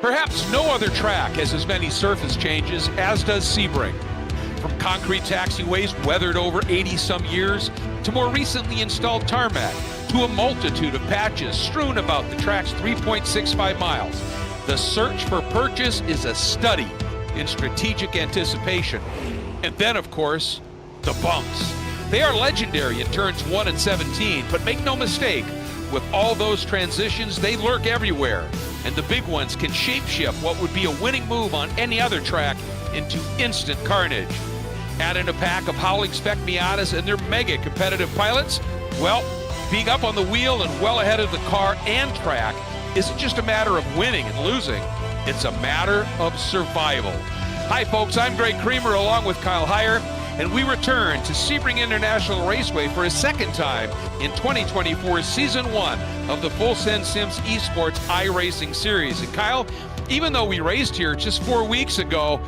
Perhaps no other track has as many surface changes as does Sebring. From concrete taxiways weathered over 80-some years, to more recently installed tarmac, to a multitude of patches strewn about the track's 3.65 miles, the search for purchase is a study in strategic anticipation. And then, of course, the bumps. They are legendary in turns 1 and 17, but make no mistake, with all those transitions, they lurk everywhere. And the big ones can shapeshift what would be a winning move on any other track into instant carnage. Add in a pack of howling Spec Miatas and their mega competitive pilots, well, being up on the wheel and well ahead of the car and track isn't just a matter of winning and losing, it's a matter of survival. Hi folks, I'm Greg Creamer along with Kyle Heyer, and we return to Sebring International Raceway for a second time in 2024's Season 1 of the Full Send Sims Esports iRacing Series. And Kyle, even though we raced here just 4 weeks ago,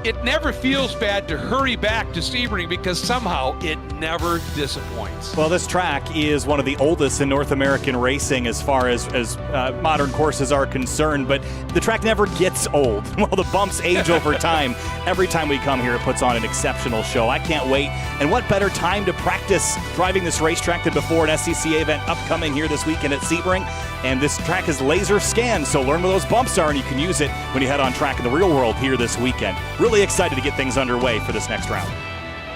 it never feels bad to hurry back to Sebring because somehow it never disappoints. Well, this track is one of the oldest in North American racing as far as modern courses are concerned, but the track never gets old. Well, the bumps age over time. Every time we come here, it puts on an exceptional show. I can't wait. And what better time to practice driving this racetrack than before an SCCA event upcoming here this weekend at Sebring. And this track is laser scanned, so learn where those bumps are and you can use it when you head on track in the real world here this weekend. Really excited to get things underway for this next round.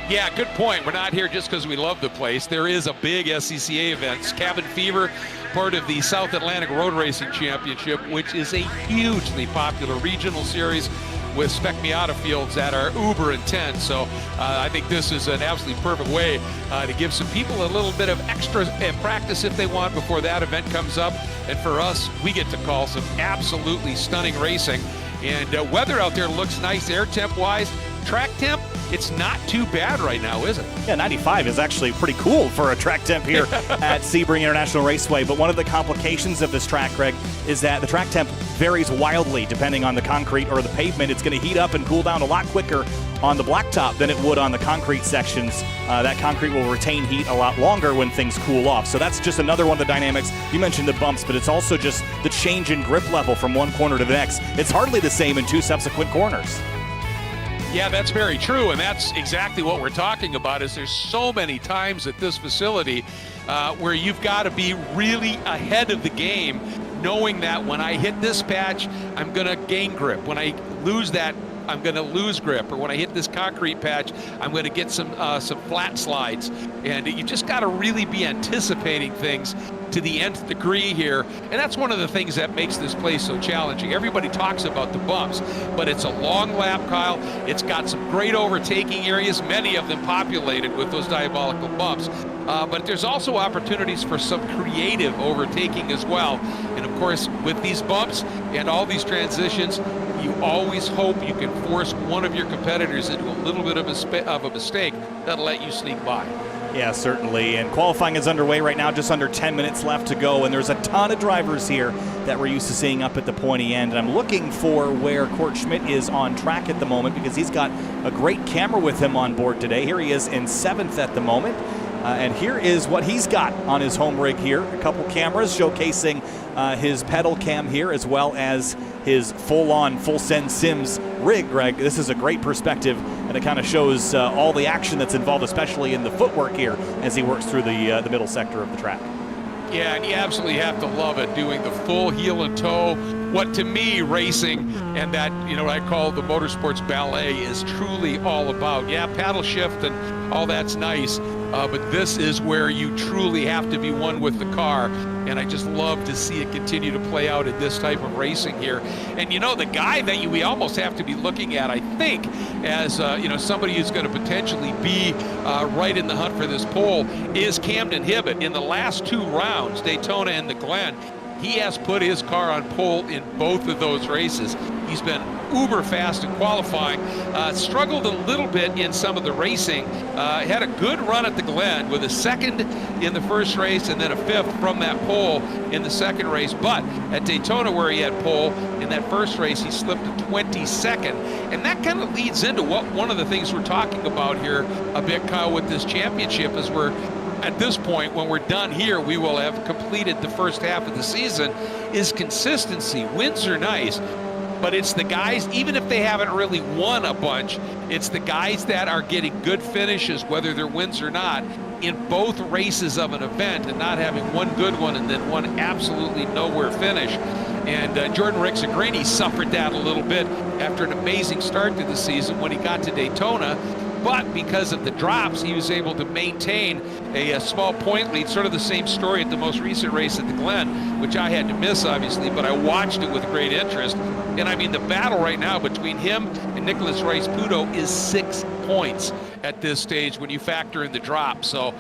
Yeah, good point. We're not here just because we love the place. There is a big SCCA event, Cabin Fever, part of the South Atlantic Road Racing Championship, which is a hugely popular regional series with Spec Miata fields that are uber intense. So I think this is an absolutely perfect way to give some people a little bit of extra practice if they want before that event comes up. And for us, we get to call some absolutely stunning racing. And weather out there looks nice air temp wise. Track temp, it's not too bad right now, is it? Yeah, 95 is actually pretty cool for a track temp here at Sebring International Raceway. But one of the complications of this track, Greg, is that the track temp varies wildly depending on the concrete or the pavement. It's going to heat up and cool down a lot quicker on the blacktop than it would on the concrete sections. That concrete will retain heat a lot longer when things cool off. So that's just another one of the dynamics. You mentioned the bumps, but it's also just the change in grip level from one corner to the next. It's hardly the same in two subsequent corners. Yeah, that's very true, and that's exactly what we're talking about. Is there's so many times at this facility where you've got to be really ahead of the game, knowing that when I hit this patch, I'm going to gain grip. When I lose that, I'm going to lose grip, or when I hit this concrete patch, I'm going to get some flat slides. And you just got to really be anticipating things to the nth degree here, and that's one of the things that makes this place so challenging. Everybody talks about the bumps, but it's a long lap, Kyle. It's got some great overtaking areas, many of them populated with those diabolical bumps. But there's also opportunities for some creative overtaking as well. And of course, with these bumps and all these transitions, you always hope you can force one of your competitors into a little bit of a mistake that'll let you sneak by. Yeah, certainly. And qualifying is underway right now, just under 10 minutes left to go. And there's a ton of drivers here that we're used to seeing up at the pointy end. And I'm looking for where Court Schmidt is on track at the moment because he's got a great camera with him on board today. Here he is in 7th at the moment. And here is what he's got on his home rig here. A couple cameras showcasing his pedal cam here as well as his full-on Full Send Sims rig, Greg. This is a great perspective, and it kind of shows all the action that's involved, especially in the footwork here as he works through the middle sector of the track. Yeah, and you absolutely have to love it, doing the full heel and toe. What to me, racing and that, what I call the motorsports ballet is truly all about. Yeah, paddle shift and all that's nice, but this is where you truly have to be one with the car. And I just love to see it continue to play out in this type of racing here. And the guy that we almost have to be looking at, I think, as somebody who's going to potentially be right in the hunt for this pole is Camden Hibbett. In the last 2 rounds, Daytona and the Glen, he has put his car on pole in both of those races. He's been uber fast in qualifying, struggled a little bit in some of the racing, had a good run at the Glen with a 2nd in the first race and then a 5th from that pole in the 2nd race. But at Daytona, where he had pole in that first race, he slipped to 22nd. And that kind of leads into one of the things we're talking about here a bit, Kyle, with this championship is at this point, when we're done here, we will have completed the first half of the season, is consistency. Wins are nice, but it's the guys, even if they haven't really won a bunch, it's the guys that are getting good finishes, whether they're wins or not, in both races of an event, and not having one good one and then one absolutely nowhere finish. And Jordan Rixagrini suffered that a little bit after an amazing start to the season when he got to Daytona. But because of the drops, he was able to maintain a small point lead, sort of the same story at the most recent race at the Glen, which I had to miss, obviously, but I watched it with great interest. And I mean, the battle right now between him and Nicholas Rice-Puto is 6 points at this stage when you factor in the drop. So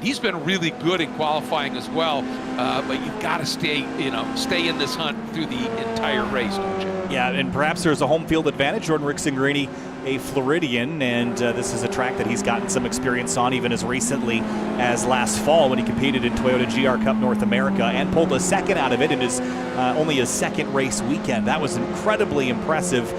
he's been really good in qualifying as well, but you've got to stay in this hunt through the entire race, don't you? Yeah, and perhaps there's a home field advantage. Jordan Rixagrini, a Floridian, and this is a track that he's gotten some experience on even as recently as last fall when he competed in Toyota GR Cup North America and pulled a second out of it in his only his second race weekend. That was incredibly impressive,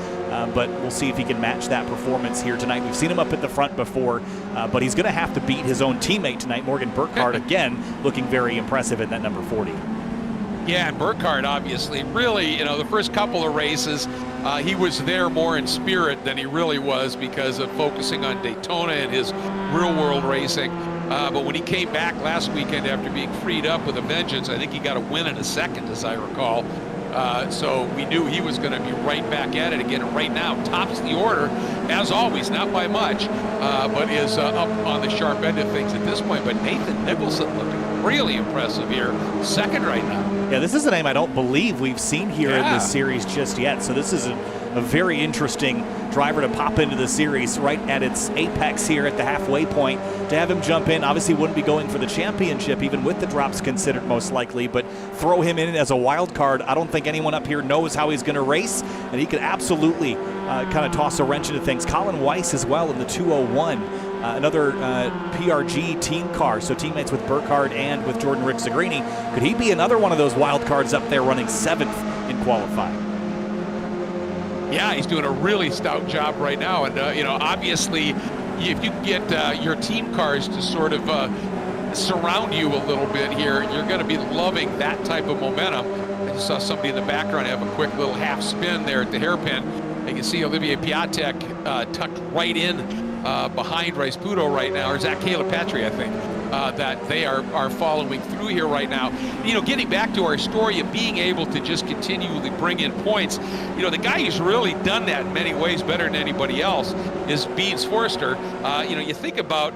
but we'll see if he can match that performance here tonight. We've seen him up at the front before, but he's going to have to beat his own teammate tonight, Morgan Burkhardt, again, looking very impressive in that number 40. Yeah, and Burkhardt, obviously, really, the first couple of races, he was there more in spirit than he really was because of focusing on Daytona and his real-world racing. But when he came back last weekend after being freed up with a vengeance, I think he got a win in a second, as I recall. So we knew he was going to be right back at it again. And right now, tops the order, as always, not by much, but is up on the sharp end of things at this point. But Nathan Nicholson looking really impressive here, second right now. Yeah, this is a name I don't believe we've seen here in this series just yet. So this is a very interesting driver to pop into the series right at its apex here at the halfway point. To have him jump in, obviously wouldn't be going for the championship, even with the drops considered most likely, but throw him in as a wild card. I don't think anyone up here knows how he's going to race, and he could absolutely kind of toss a wrench into things. Colin Weiss as well in the 201. Another PRG team car, so teammates with Burkhardt and with Jordan Rixagrini. Could he be another one of those wild cards up there running 7th in qualifying? Yeah, he's doing a really stout job right now. And, obviously, if you get your team cars to sort of surround you a little bit here, you're going to be loving that type of momentum. I just saw somebody in the background have a quick little half spin there at the hairpin. You can see Olivier Piatek tucked right in behind Rice-Puto right now, or Zach Calipatri, I think, that they are following through here right now. Getting back to our story of being able to just continually bring in points, the guy who's really done that in many ways better than anybody else is Beans Forster. You think about,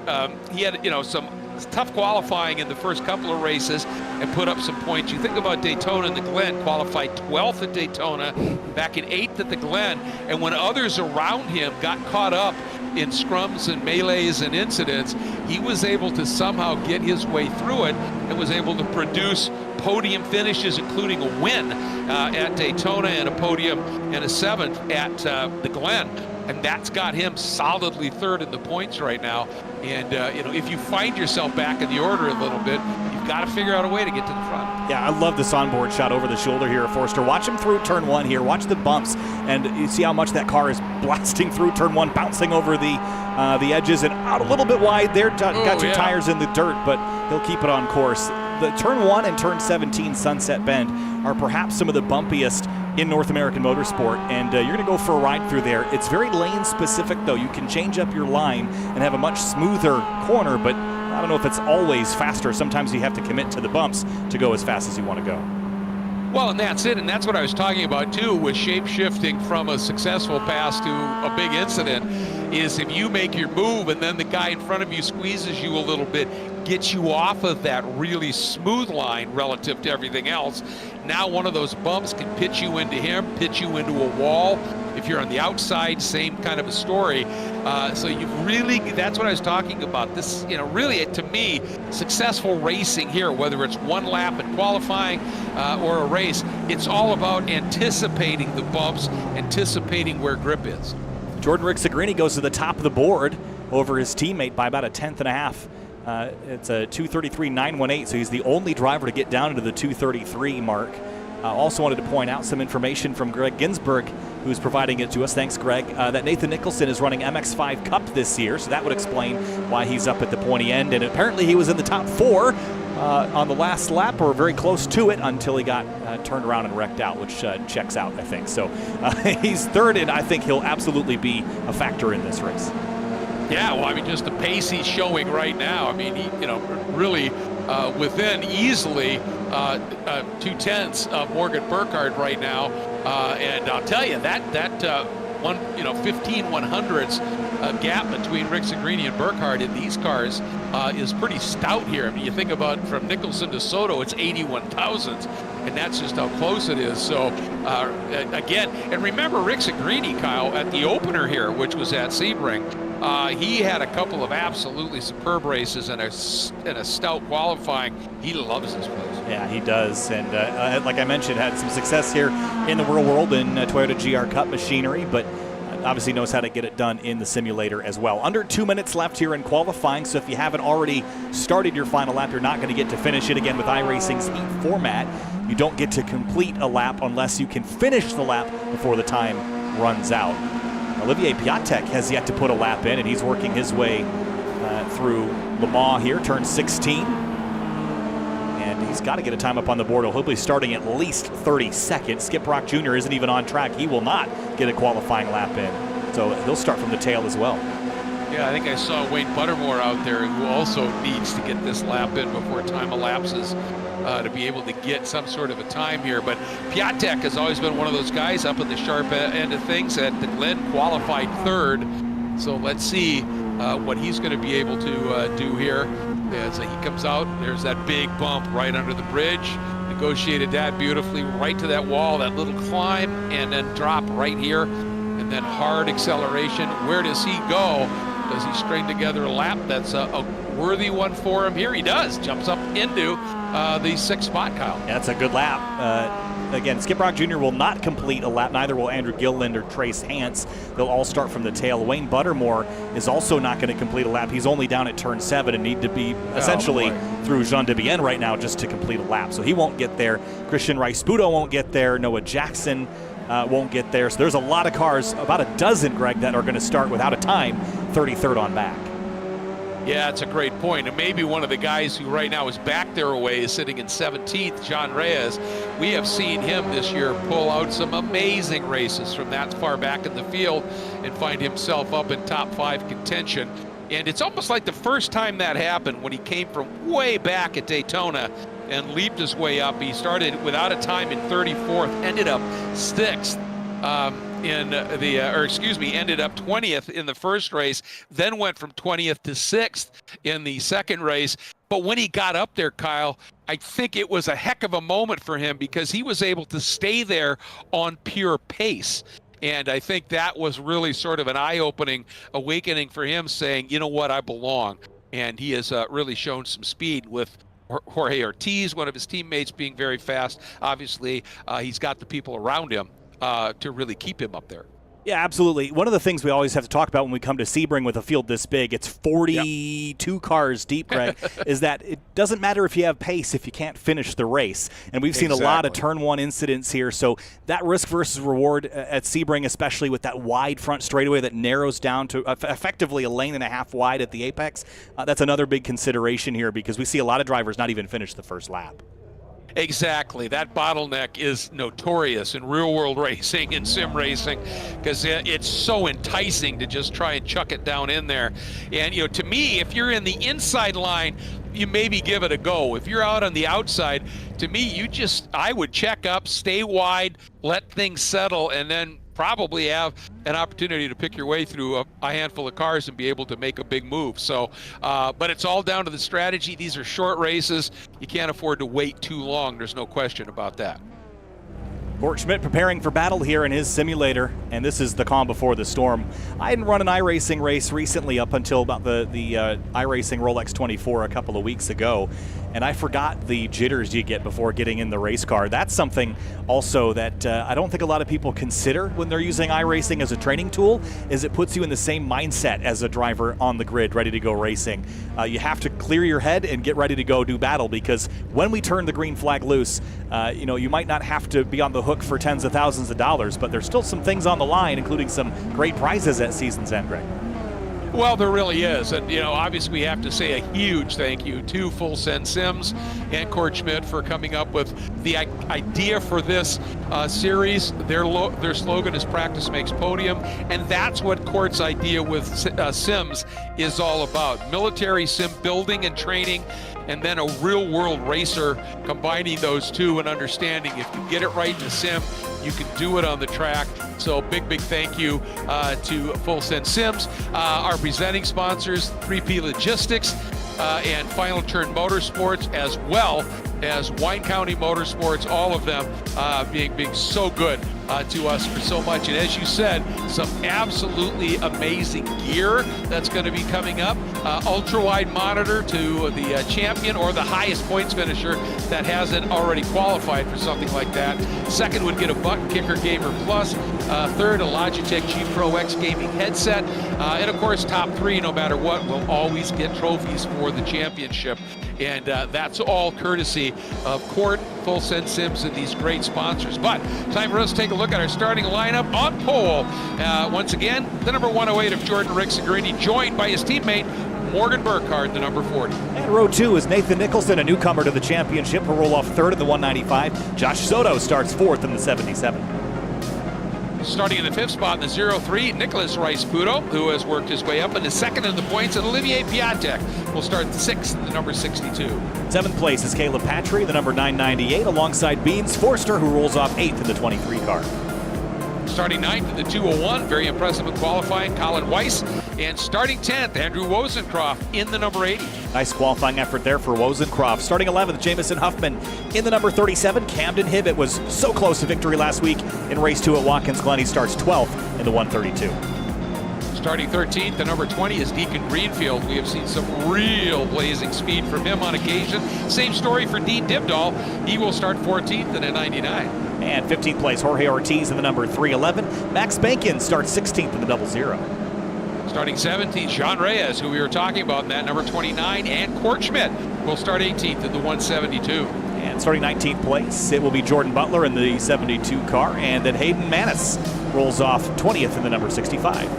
he had, some tough qualifying in the first couple of races and put up some points. You think about Daytona and the Glen, qualified 12th at Daytona, back in 8th at the Glen, and when others around him got caught up in scrums and melees and incidents, he was able to somehow get his way through it and was able to produce podium finishes, including a win at Daytona and a podium and a 7th at the Glen. And that's got him solidly 3rd in the points right now. And, if you find yourself back in the order a little bit, you've got to figure out a way to get to the front. Yeah, I love this onboard shot over the shoulder here of Forster. Watch him through turn 1 here. Watch the bumps, and you see how much that car is blasting through turn 1, bouncing over the edges and out a little bit wide there. Got your tires in the dirt, but he'll keep it on course. The turn 1 and turn 17 Sunset Bend are perhaps some of the bumpiest in North American motorsport, and you're going to go for a ride through there. It's very lane specific, though. You can change up your line and have a much smoother corner, but I don't know if it's always faster. Sometimes you have to commit to the bumps to go as fast as you want to go. Well, and that's it, and that's what I was talking about too with shape-shifting from a successful pass to a big incident, is if you make your move and then the guy in front of you squeezes you a little bit, gets you off of that really smooth line relative to everything else. Now one of those bumps can pitch you into him, pitch you into a wall. If you're on the outside, same kind of a story. So you've really, that's what I was talking about. This, really, to me, successful racing here, whether it's one lap in qualifying or a race, it's all about anticipating the bumps, anticipating where grip is. Jordan Rixagrini goes to the top of the board over his teammate by about a 10th and a half. It's a 2:33.918, so he's the only driver to get down into the 2:33 mark. Also wanted to point out some information from Greg Ginsburg, who's providing it to us. Thanks, Greg. That Nathan Nicholson is running MX5 Cup this year, so that would explain why he's up at the pointy end. And apparently he was in the top 4 on the last lap, or very close to it, until he got turned around and wrecked out, which checks out, I think. So he's third, and I think he'll absolutely be a factor in this race. Yeah, well, I mean, just the pace he's showing right now. I mean, he, really within easily 2/10 of Morgan Burkhardt right now. And I'll tell you, that 15/100ths gap between Rick Segrini and Burkhardt in these cars is pretty stout here. I mean, you think about from Nicholson to Soto, it's 81,000ths, and that's just how close it is. So again, and remember Rick Segrini, Kyle, at the opener here, which was at Sebring, he had a couple of absolutely superb races and a stout qualifying. He loves this place. Yeah, he does. And like I mentioned, had some success here in the real world in Toyota GR Cup machinery, but obviously knows how to get it done in the simulator as well. Under 2 minutes left here in qualifying, so if you haven't already started your final lap, you're not going to get to finish it. Again, with iRacing's heat format, you don't get to complete a lap unless you can finish the lap before the time runs out. Olivier Piatek has yet to put a lap in, and he's working his way through Le Mans here, turn 16. And he's got to get a time up on the board. He'll be starting at least 32nd. Skip Brock Jr. isn't even on track. He will not get a qualifying lap in. So he'll start from the tail as well. Yeah, I think I saw Wayne Buttermore out there, who also needs to get this lap in before time elapses to be able to get some sort of a time here. But Piatek has always been one of those guys up at the sharp end of things. At the Glen, qualified third. So let's see what he's going to be able to do here. As he comes out, there's that big bump right under the bridge. Negotiated that beautifully right to that wall, that little climb, and then drop right here. And then hard acceleration. Where does he go? Does he string together a lap? That's a worthy one for him. Here he does. Jumps up into the 6th spot, Kyle. Yeah, that's a good lap. Again, Skip Brock Jr. will not complete a lap. Neither will Andrew Gilliland or Trace Hance. They'll all start from the tail. Wayne Buttermore is also not going to complete a lap. He's only down at turn 7 and need to be essentially through Jean de Bienne right now just to complete a lap. So he won't get there. Christian Rice-Budo won't get there. Noah Jackson won't get there. So there's a lot of cars, about a dozen, Greg, that are going to start without a time, 33rd on back. Yeah, it's a great point. And maybe one of the guys who right now is back there away is sitting in 17th, John Reyes. We have seen him this year pull out some amazing races from that far back in the field and find himself up in top 5 contention. And it's almost like the first time that happened when he came from way back at Daytona and leaped his way up. He started without a time in 34th, ended up 6th. Ended up 20th in the first race, then went from 20th to 6th in the second race. But when he got up there, Kyle, I think it was a heck of a moment for him because he was able to stay there on pure pace. And I think that was really sort of an eye-opening awakening for him, saying, you know what, I belong. And he has really shown some speed with Jorge Ortiz, one of his teammates, being very fast. Obviously, he's got the people around him to really keep him up there. Yeah, absolutely. One of the things we always have to talk about when we come to Sebring with a field this big, it's 42 cars deep, Greg, is that it doesn't matter if you have pace if you can't finish the race. And we've seen a lot of turn 1 incidents here. So that risk versus reward at Sebring, especially with that wide front straightaway that narrows down to effectively a lane and a half wide at the apex, that's another big consideration here because we see a lot of drivers not even finish the first lap. Exactly. That bottleneck is notorious in real-world racing and sim racing because it's so enticing to just try and chuck it down in there. And, to me, if you're in the inside line, you maybe give it a go. If you're out on the outside, to me, I would check up, stay wide, let things settle, and then probably have an opportunity to pick your way through a handful of cars and be able to make a big move. So, but it's all down to the strategy. These are short races. You can't afford to wait too long. There's no question about that. Court Schmidt preparing for battle here in his simulator, and this is the calm before the storm. I hadn't run an iRacing race recently up until about the iRacing Rolex 24 a couple of weeks ago, and I forgot the jitters you get before getting in the race car. That's something also that I don't think a lot of people consider when they're using iRacing as a training tool, is it puts you in the same mindset as a driver on the grid ready to go racing. You have to clear your head and get ready to go do battle, because when we turn the green flag loose, you might not have to be on the hook for tens of thousands of dollars, but there's still some things on the line, including some great prizes at season's end, Greg. Well, there really is. And, obviously we have to say a huge thank you to Full Send Sims and Court Schmidt for coming up with the idea for this series. Their slogan is practice makes podium. And that's what Court's idea with Sims is all about. Military sim building and training, and then a real world racer, combining those two and understanding if you get it right in the sim, you can do it on the track. So big thank you to Full Send Sims, our presenting sponsors, 3P Logistics, and Final Turn Motorsports, as well as Wine County Motorsports, all of them being so good to us for so much. And as you said, some absolutely amazing gear that's going to be coming up. Ultra-wide monitor to the champion or the highest points finisher that hasn't already qualified for something like that. Second would get a Button Kicker Gamer Plus. Third, a Logitech G Pro X gaming headset. And of course, top three, no matter what, will always get trophies for the championship. And that's all courtesy of Court, Full Send Sims, and these great sponsors. But time for us to take a look at our starting lineup on pole. Once again, the number 108 of Jordan Rixigrini, joined by his teammate Morgan Burkhardt, the number 40. And row 2 is Nathan Nicholson, a newcomer to the championship, who'll roll off third in the 195. Josh Soto starts fourth in the 77. Starting in the fifth spot in the 03, Nicholas Rice-Puto, who has worked his way up into second in the points, and Olivier Piatek will start sixth in the number 62. Seventh place is Caleb Patry, the number 998, alongside Beans Forster, who rolls off eighth in the 23 car. Starting ninth in the 201, very impressive in qualifying, Colin Weiss. And starting 10th, Andrew Wozencroft in the number 80. Nice qualifying effort there for Wozencroft. Starting 11th, Jamison Huffman in the number 37. Camden Hibbett was so close to victory last week in race 2 at Watkins Glen. He starts 12th in the 132. Starting 13th, the number 20 is Deacon Greenfield. We have seen some real blazing speed from him on occasion. Same story for Dean Dibdahl. He will start 14th in a 99. And 15th place, Jorge Ortiz in the number 311. Max Bankin starts 16th in the 00. Starting 17th, Jean Reyes, who we were talking about in that number 29, and Court Schmidt will start 18th in the 172. And starting 19th place, it will be Jordan Butler in the 72 car, and then Hayden Manis rolls off 20th in the number 65.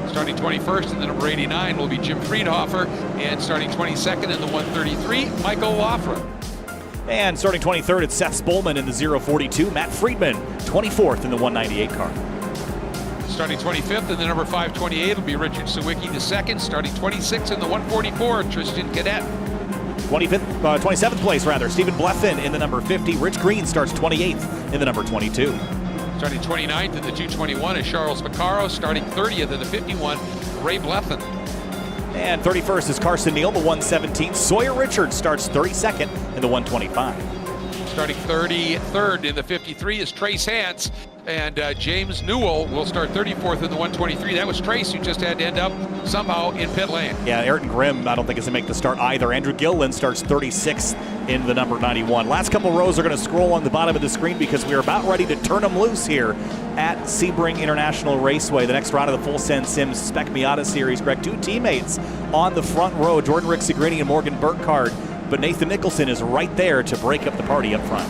Starting 21st in the number 89 will be Jim Friedhofer, and starting 22nd in the 133, Michael Lafra. And starting 23rd, it's Seth Spolman in the 042. Matt Friedman, 24th in the 198 car. Starting 25th in the number 528 will be Richard Sawicki II. Starting 26th in the 144, Tristan Cadet. 27th place, Stephen Bleffin in the number 50. Rich Green starts 28th in the number 22. Starting 29th in the 221 is Charles Vaccaro. Starting 30th in the 51, Ray Bleffin. And 31st is Carson Neal, the 117. Sawyer Richards starts 32nd in the 125. Starting 33rd in the 53 is Trace Hance, and James Newell will start 34th in the 123. That was Trace, who just had to end up somehow in pit lane. Yeah, Ayrton Grimm, I don't think is going to make the start either. Andrew Gilliland starts 36th in the number 91. Last couple rows are going to scroll on the bottom of the screen because we are about ready to turn them loose here at Sebring International Raceway. The next round of the Full Send Sims Spec Miata Series. Greg, two teammates on the front row, Jordan Rixigrini and Morgan Burkhardt. But Nathan Nicholson is right there to break up the party up front.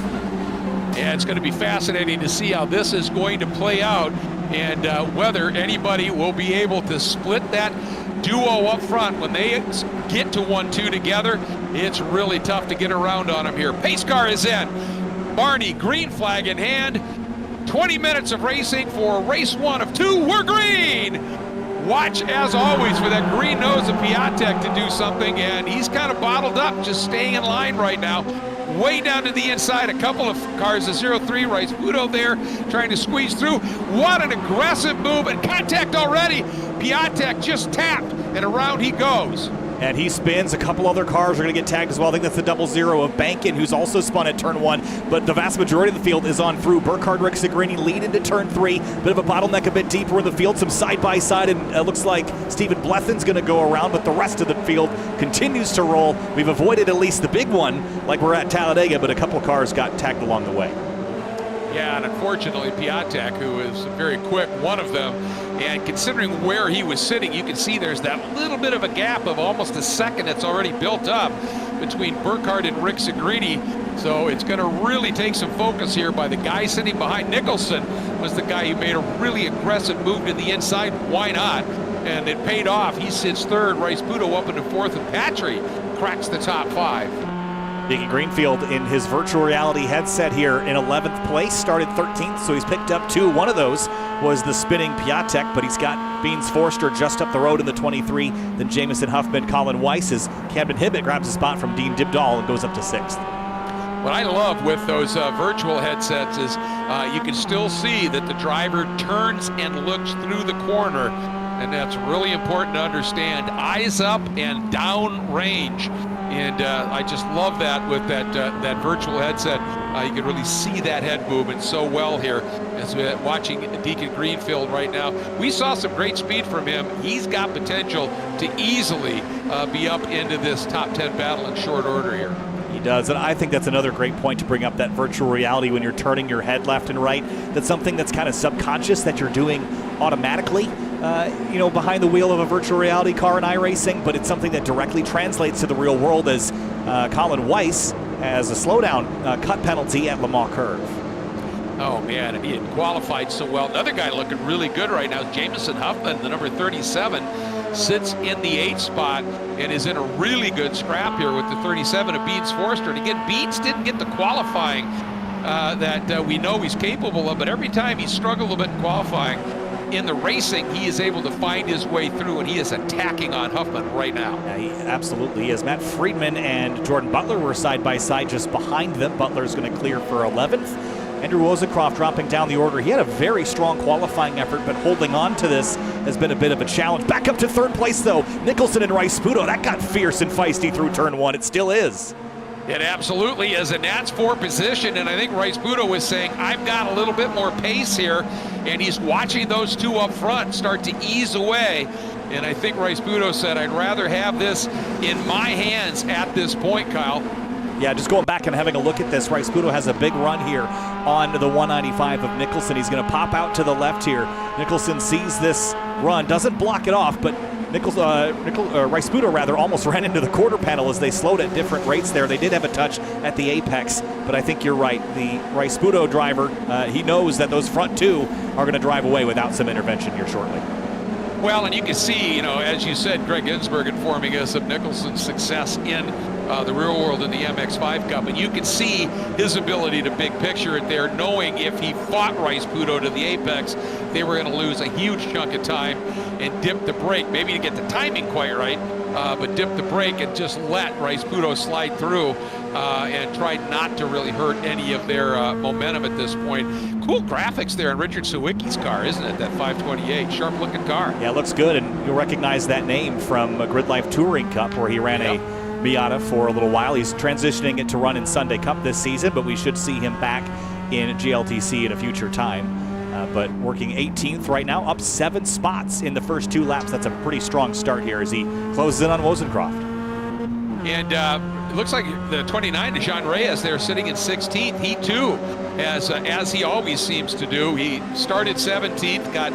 Yeah, it's going to be fascinating to see how this is going to play out and whether anybody will be able to split that duo up front. When they get to 1-2 together, it's really tough to get around on them here. Pace car is in. Barney, green flag in hand. 20 minutes of racing for race 1 of 2. We're green! Watch, as always, for that green nose of Piatek to do something, and he's kind of bottled up, just staying in line right now. Way down to the inside, a couple of cars, the 03 Rice-Puto there, trying to squeeze through. What an aggressive move, and contact already. Piatek just tapped, and around he goes. And he spins. A couple other cars are going to get tagged as well. I think that's the 00 of Bankin, who's also spun at turn 1. But the vast majority of the field is on through. Burkhardt, Rixigrini lead into turn 3. Bit of a bottleneck a bit deeper in the field. Some side-by-side, and it looks like Stephen Bleffin's going to go around, but the rest of the field continues to roll. We've avoided at least the big one, like we're at Talladega, but a couple cars got tagged along the way. Yeah, and unfortunately, Piatek, who is very quick, one of them, and considering where he was sitting, you can see there's that little bit of a gap of almost a second that's already built up between Burkhardt and Rixigrini. So it's going to really take some focus here by the guy sitting behind. Nicholson was the guy who made a really aggressive move to the inside. Why not? and it paid off. He sits third, Rice Puto up into fourth, and Patry cracks the top 5. Deacon Greenfield in his virtual reality headset here in 11th place, started 13th, so he's picked up 2. One of those was the spinning Piatek, but he's got Beans Forster just up the road in the 23, then Jamison Huffman, Colin Weiss. As Camden Hibbett grabs a spot from Dean Dibdahl and goes up to 6th. What I love with those virtual headsets is you can still see that the driver turns and looks through the corner, and that's really important to understand. Eyes up and down range. And I just love that with that virtual headset. You can really see that head movement so well here as we're watching Deacon Greenfield right now. We saw some great speed from him. He's got potential to easily be up into this top 10 battle in short order here. He does, and I think that's another great point to bring up, that virtual reality when you're turning your head left and right. That's something that's kind of subconscious that you're doing automatically, behind the wheel of a virtual reality car in iRacing, but it's something that directly translates to the real world as Colin Weiss has a slowdown cut penalty at Le Mans Curve. Oh man, he had qualified so well. Another guy looking really good right now is Jamison Huffman, the number 37, sits in the 8th spot and is in a really good scrap here with the 37 of Beans Forster. And again, Beans didn't get the qualifying that we know he's capable of, but every time he struggled a little bit in qualifying, in the racing, he is able to find his way through, and he is attacking on Huffman right now. Yeah, he absolutely is. Matt Friedman and Jordan Butler were side by side just behind them. Butler's going to clear for 11th. Andrew Wozencroft dropping down the order. He had a very strong qualifying effort, but holding on to this has been a bit of a challenge. Back up to 3rd place, though. Nicholson and Rice Puto. That got fierce and feisty through turn 1. It still is. It absolutely is, and that's 4 position, and I think Rice Puto was saying, I've got a little bit more pace here, and he's watching those 2 up front start to ease away, and I think Rice Puto said, I'd rather have this in my hands at this point, Kyle. Yeah, just going back and having a look at this, Rice Puto has a big run here on the 195 of Nicholson. He's going to pop out to the left here. Nicholson sees this run, doesn't block it off, but Rice Puto rather almost ran into the quarter panel as they slowed at different rates there. They did have a touch at the apex, but I think you're right. The Rice Puto driver, he knows that those front 2 are going to drive away without some intervention here shortly. Well, and you can see, as you said, Greg Ginsberg informing us of Nicholson's success in the real world in the MX-5 Cup, and you can see his ability to big picture it there, knowing if he fought Rice Puto to the apex, they were going to lose a huge chunk of time and dip the brake, maybe to get the timing quite right, but dip the brake and just let Rice Puto slide through and tried not to really hurt any of their momentum at this point. Cool graphics there in Richard Sawicki's car, isn't it? That 528, sharp-looking car. Yeah, it looks good, and you'll recognize that name from a Grid Life Touring Cup where he ran a Miata for a little while. He's transitioning it to run in Sunday Cup this season, but we should see him back in GLTC in a future time. But working 18th right now, up 7 spots in the first 2 laps. That's a pretty strong start here as he closes in on Wozencroft. And it looks like the 29, Dejan Reyes, there sitting in 16th. He too, as he always seems to do, he started 17th, got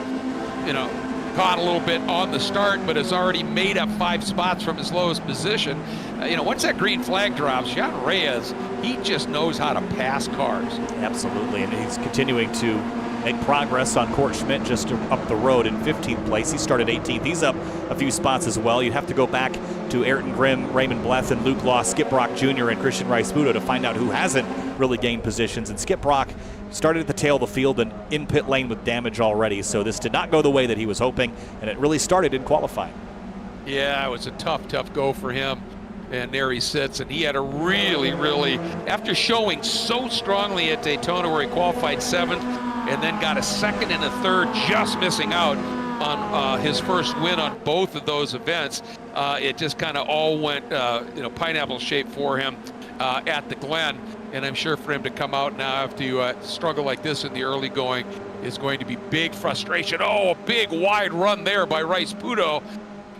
caught a little bit on the start, but has already made up 5 spots from his lowest position. Once that green flag drops, Dejan Reyes, he just knows how to pass cars. Absolutely, and he's continuing to make progress on Court Schmidt just up the road in 15th place. He started 18th. He's up a few spots as well. You'd have to go back to Ayrton Grimm, Raymond Bleth, Luke Law, Skip Brock Jr., and Christian Rice Puto to find out who hasn't really gained positions. And Skip Brock started at the tail of the field and in pit lane with damage already. So this did not go the way that he was hoping, and it really started in qualifying. Yeah, it was a tough go for him. And there he sits, and he had a really, after showing so strongly at Daytona where he qualified 7th and then got a 2nd and a 3rd, just missing out on his first win on both of those events. It just kind of all went, pineapple shape for him at the Glen. And I'm sure for him to come out now have to struggle like this in the early going is going to be big frustration. Oh, a big wide run there by Rice Puto.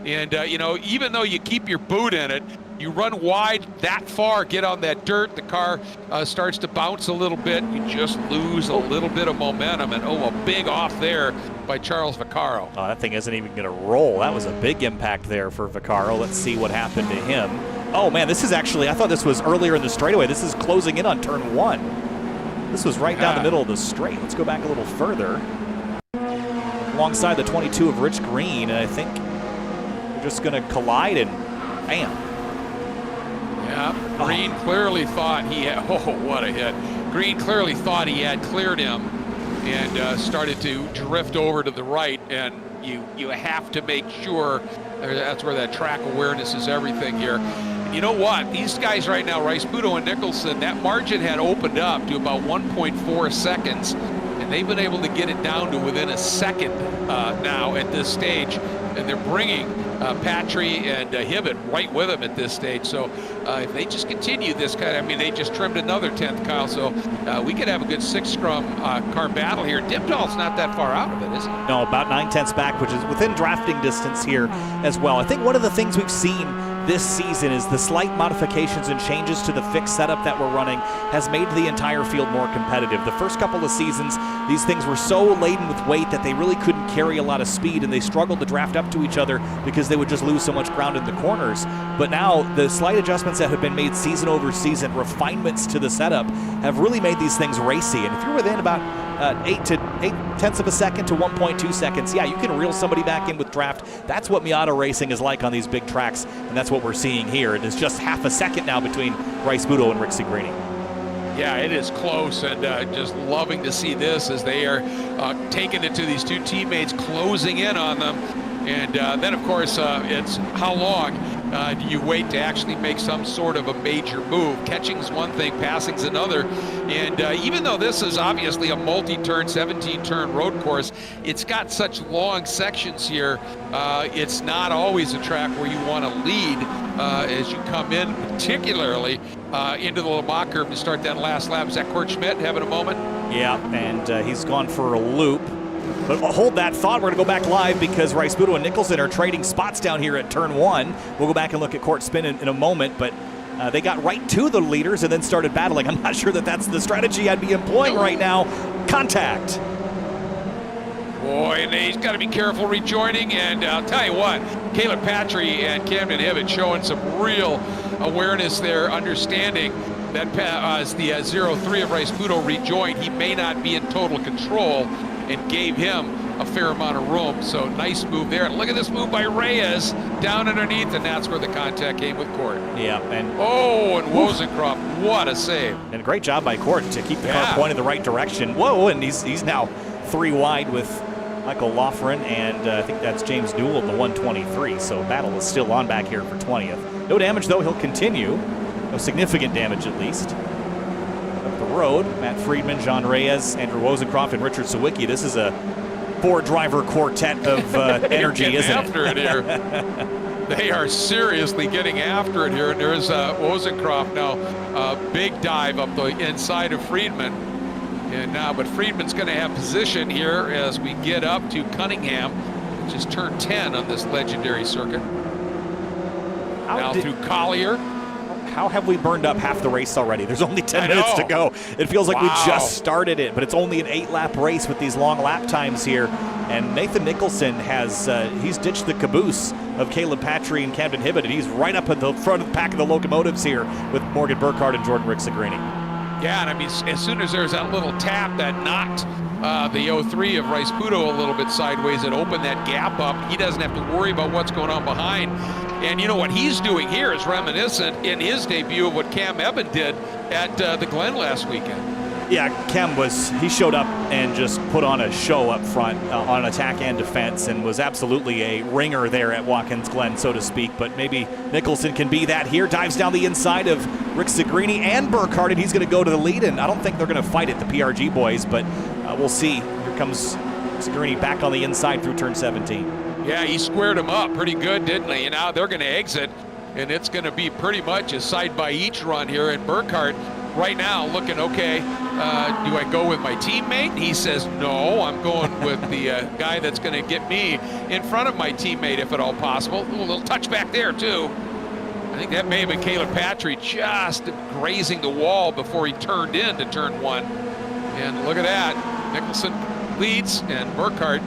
And, even though you keep your boot in it, you run wide that far, get on that dirt, the car starts to bounce a little bit, you just lose a little bit of momentum, and a big off there by Charles Vaccaro. Oh, that thing isn't even going to roll. That was a big impact there for Vaccaro. Let's see what happened to him. Oh man, this is actually, I thought this was earlier in the straightaway. This is closing in on turn 1. This was right down the middle of the straight. Let's go back a little further. alongside the 22 of Rich Green, and I think they're just going to collide and bam. Yeah, Green clearly thought he had, oh, what a hit. Green clearly thought he had cleared him and started to drift over to the right, and you have to make sure that's where that track awareness is everything here. You know what? These guys right now, Rice Budo and Nicholson, that margin had opened up to about 1.4 seconds, and they've been able to get it down to within a second now at this stage, and they're bringing Patry and Hibbett right with them at this stage. So if they just continue this kind of, I mean, they just trimmed another 10th, Kyle, so we could have a good 6-scrum car battle here. Dipdahl's not that far out of it, is it? No, about 9/10 back, which is within drafting distance here as well. I think one of the things we've seen this season is the slight modifications and changes to the fixed setup that we're running has made the entire field more competitive. The first couple of seasons, these things were so laden with weight that they really couldn't carry a lot of speed, and they struggled to draft up to each other because they would just lose so much ground in the corners. But now the slight adjustments that have been made season over season, refinements to the setup, have really made these things racy. And if you're within about 8/10 of a second to 1.2 seconds, yeah, you can reel somebody back in with draft. That's what Miata racing is like on these big tracks, and that's what we're seeing here. It is just half a second now between Rice Budo and Rick Segrini. Yeah, it is close, and just loving to see this as they are taking it to these two teammates, closing in on them. And then, of course, it's how long do you wait to actually make some sort of a major move? Catching's one thing, passing's another. And even though this is obviously a multi-turn, 17-turn road course, it's got such long sections here. It's not always a track where you want to lead as you come in, particularly into the Le Mans curve to start that last lap. Is that Kurt Schmidt having a moment? Yeah, and he's gone for a loop. But hold that thought. We're going to go back live because Rice Budo and Nicholson are trading spots down here at turn 1. We'll go back and look at Court Spin in a moment, but they got right to the leaders and then started battling. I'm not sure that that's the strategy I'd be employing right now. Contact. Boy, and he's got to be careful rejoining, and I'll tell you what, Caleb Patry and Camden Hibbett showing some real awareness there, understanding that as the 0-3 of Rice Budo rejoined, he may not be in total control, and gave him a fair amount of room. So nice move there. Look at this move by Reyes down underneath, and that's where the contact came with Court. Yeah, and Wozencroft, what a save. And a great job by Court to keep the car pointed the right direction. Whoa, and he's now 3 wide with Michael Loughran, and I think that's James Newell in the 123. So battle is still on back here for 20th. No damage though, he'll continue. No significant damage at least. Road, Matt Friedman, John Reyes, Andrew Wozencroft, and Richard Sawicki. This is a 4-driver quartet of energy, isn't after it here. They are seriously getting after it here, and there's Wozencroft now, big dive up the inside of Friedman, and now, but Friedman's going to have position here as we get up to Cunningham, which is turn 10 on this legendary circuit. Now through Collier. How have we burned up half the race already? There's only 10 minutes to go. It feels like we just started it, but it's only an 8-lap race with these long lap times here. And Nathan Nicholson has, he's ditched the caboose of Caleb Patry and Camden Hibbett, and he's right up at the front of the pack of the locomotives here with Morgan Burkhardt and Jordan Rick Segrini. Yeah, and I mean, as soon as there's that little tap that knocked the 0-3 of Rice Budo a little bit sideways and opened that gap up, he doesn't have to worry about what's going on behind. And you know what he's doing here is reminiscent in his debut of what Cam Eben did at the Glen last weekend. Yeah, Cam he showed up and just put on a show up front on attack and defense, and was absolutely a ringer there at Watkins Glen, so to speak. But maybe Nicholson can be that here. Dives down the inside of Rick Segrini and Burkhardt, and he's going to go to the lead. And I don't think they're going to fight it, the PRG boys, but we'll see. Here comes Segrini back on the inside through turn 17. Yeah, he squared him up pretty good, didn't he? And now they're going to exit, and it's going to be pretty much a side by each run here. And Burkhardt right now looking, okay, do I go with my teammate? He says, no, I'm going with the guy that's going to get me in front of my teammate if at all possible. Ooh, a little touchback there, too. I think that may have been Caleb Patry just grazing the wall before he turned into turn 1. And look at that. Nicholson leads, and Burkhardt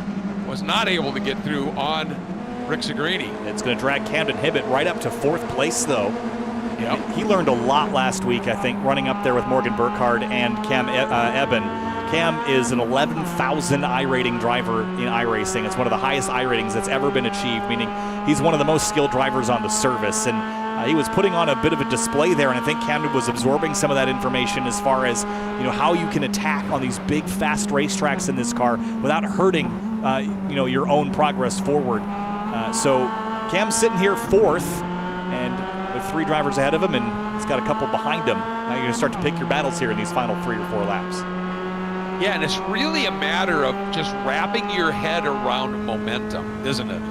was not able to get through on Rick Segrini. It's going to drag Camden Hibbett right up to 4th place, though. Yep. He learned a lot last week, I think, running up there with Morgan Burkhardt and Cam Eben. Cam is an 11,000 iRating driver in iRacing. It's one of the highest iRatings that's ever been achieved, meaning he's one of the most skilled drivers on the service. And he was putting on a bit of a display there, and I think Camden was absorbing some of that information as far as how you can attack on these big, fast racetracks in this car without hurting your own progress forward. So Cam's sitting here fourth, and with 3 drivers ahead of him, and he's got a couple behind him. Now you're going to start to pick your battles here in these final 3 or 4 laps. Yeah, and it's really a matter of just wrapping your head around momentum, isn't it?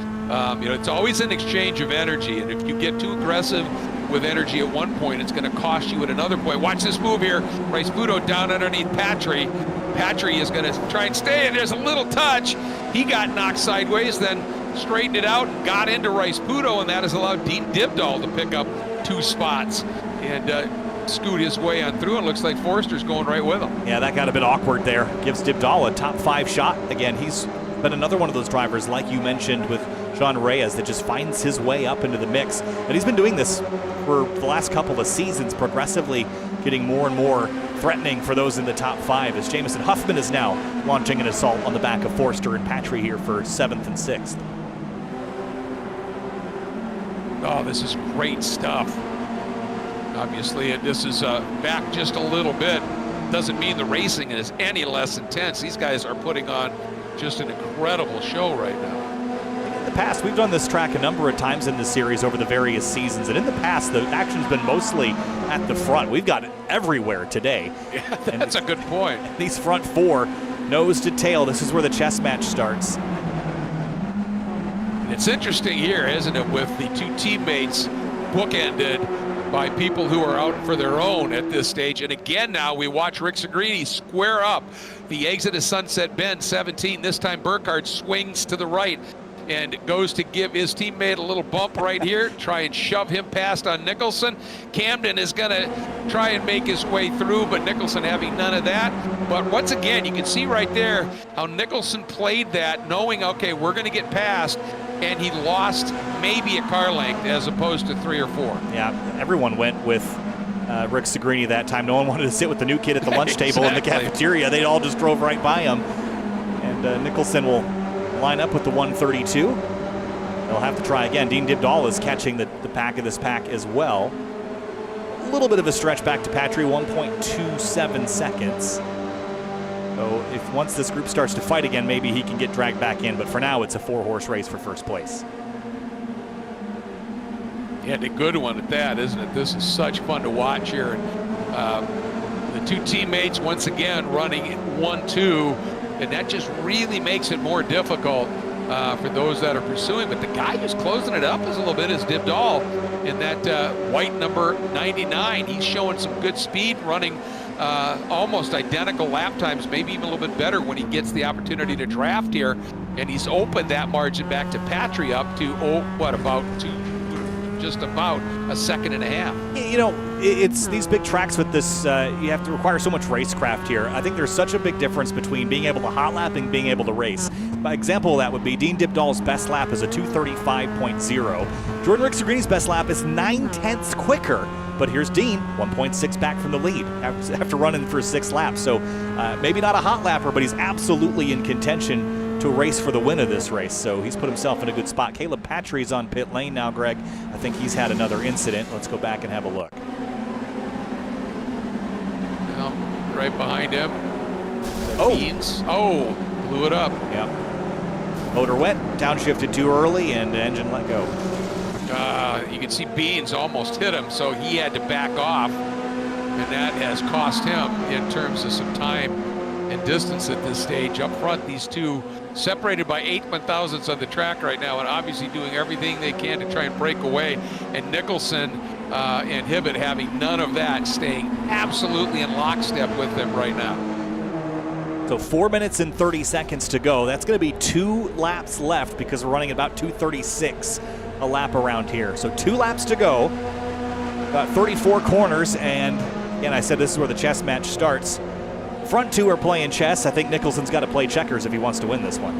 It's always an exchange of energy, and if you get too aggressive with energy at one point, it's going to cost you at another point. Watch this move here. Rice Budo down underneath Patry. Patry is going to try and stay, and there's a little touch. He got knocked sideways, then straightened it out and got into Rice Budo, and that has allowed Dean Dibdahl to pick up 2 spots and scoot his way on through. It looks like Forster's going right with him. Yeah, that got a bit awkward there. Gives Dibdahl a top 5 shot. Again, he's been another one of those drivers, like you mentioned with John Reyes, that just finds his way up into the mix. And he's been doing this for the last couple of seasons, progressively getting more and more threatening for those in the top 5, as Jamison Huffman is now launching an assault on the back of Forster and Patry here for 7th and 6th. Oh, this is great stuff. Obviously, this is back just a little bit. Doesn't mean the racing is any less intense. These guys are putting on just an incredible show right now. In the past, we've done this track a number of times in this series over the various seasons, and in the past, the action's been mostly at the front. We've got it everywhere today. Yeah, that's a good point. These front 4, nose to tail, this is where the chess match starts. It's interesting here, isn't it, with the 2 teammates bookended by people who are out for their own at this stage. And again, now we watch Rick Segrini square up the exit of Sunset Bend 17. This time Burkhardt swings to the right and goes to give his teammate a little bump right here, try and shove him past on Nicholson. Camden is going to try and make his way through, but Nicholson having none of that. But once again, you can see right there how Nicholson played that, knowing, okay, we're going to get past, and he lost maybe a car length as opposed to 3 or 4. Yeah, everyone went with Rick Segrini that time. No one wanted to sit with the new kid at the lunch table in the cafeteria. They all just drove right by him. And Nicholson will line up with the 132. They'll have to try again. Dean Dibdahl is catching the pack of this pack as well. A little bit of a stretch back to Patry, 1.27 seconds. So if once this group starts to fight again, maybe he can get dragged back in. But for now, it's a 4-horse race for first place. Yeah, a good one at that, isn't it? This is such fun to watch here. The 2 teammates, once again, running 1-2, and that just really makes it more difficult for those that are pursuing. But the guy who's closing it up is a little bit is Dibdahl in that white number 99. He's showing some good speed, running almost identical lap times, maybe even a little bit better when he gets the opportunity to draft here. And he's opened that margin back to Patry up to, just about a 1.5 seconds. You know, it's these big tracks with this, you have to require so much racecraft here. I think there's such a big difference between being able to hot lap and being able to race. An example of that would be Dean Dibdahl's best lap is a 2:35.0. Jordan Rick Segrini's best lap is 9/10 quicker. But here's Dean, 1.6 back from the lead after running for 6 laps. So maybe not a hot lapper, but he's absolutely in contention to race for the win of this race. So he's put himself in a good spot. Caleb Patry's on pit lane now, Greg. I think he's had another incident. Let's go back and have a look. Well, right behind him. Oh. Beans. Oh, blew it up. Yep. Motor wet, downshifted too early, and the engine let go. You can see Beans almost hit him, so he had to back off, and that has cost him in terms of some time and distance at this stage. Up front, these 2 separated by 8 1/1000ths on the track right now, and obviously doing everything they can to try and break away. And Nicholson and Hibbett having none of that, staying absolutely in lockstep with them right now. So 4 minutes and 30 seconds to go. That's going to be 2 laps left because we're running about 2:36 a lap around here. So 2 laps to go. About 34 corners, and again, I said this is where the chess match starts. Front 2 are playing chess. I think Nicholson's got to play checkers if he wants to win this one.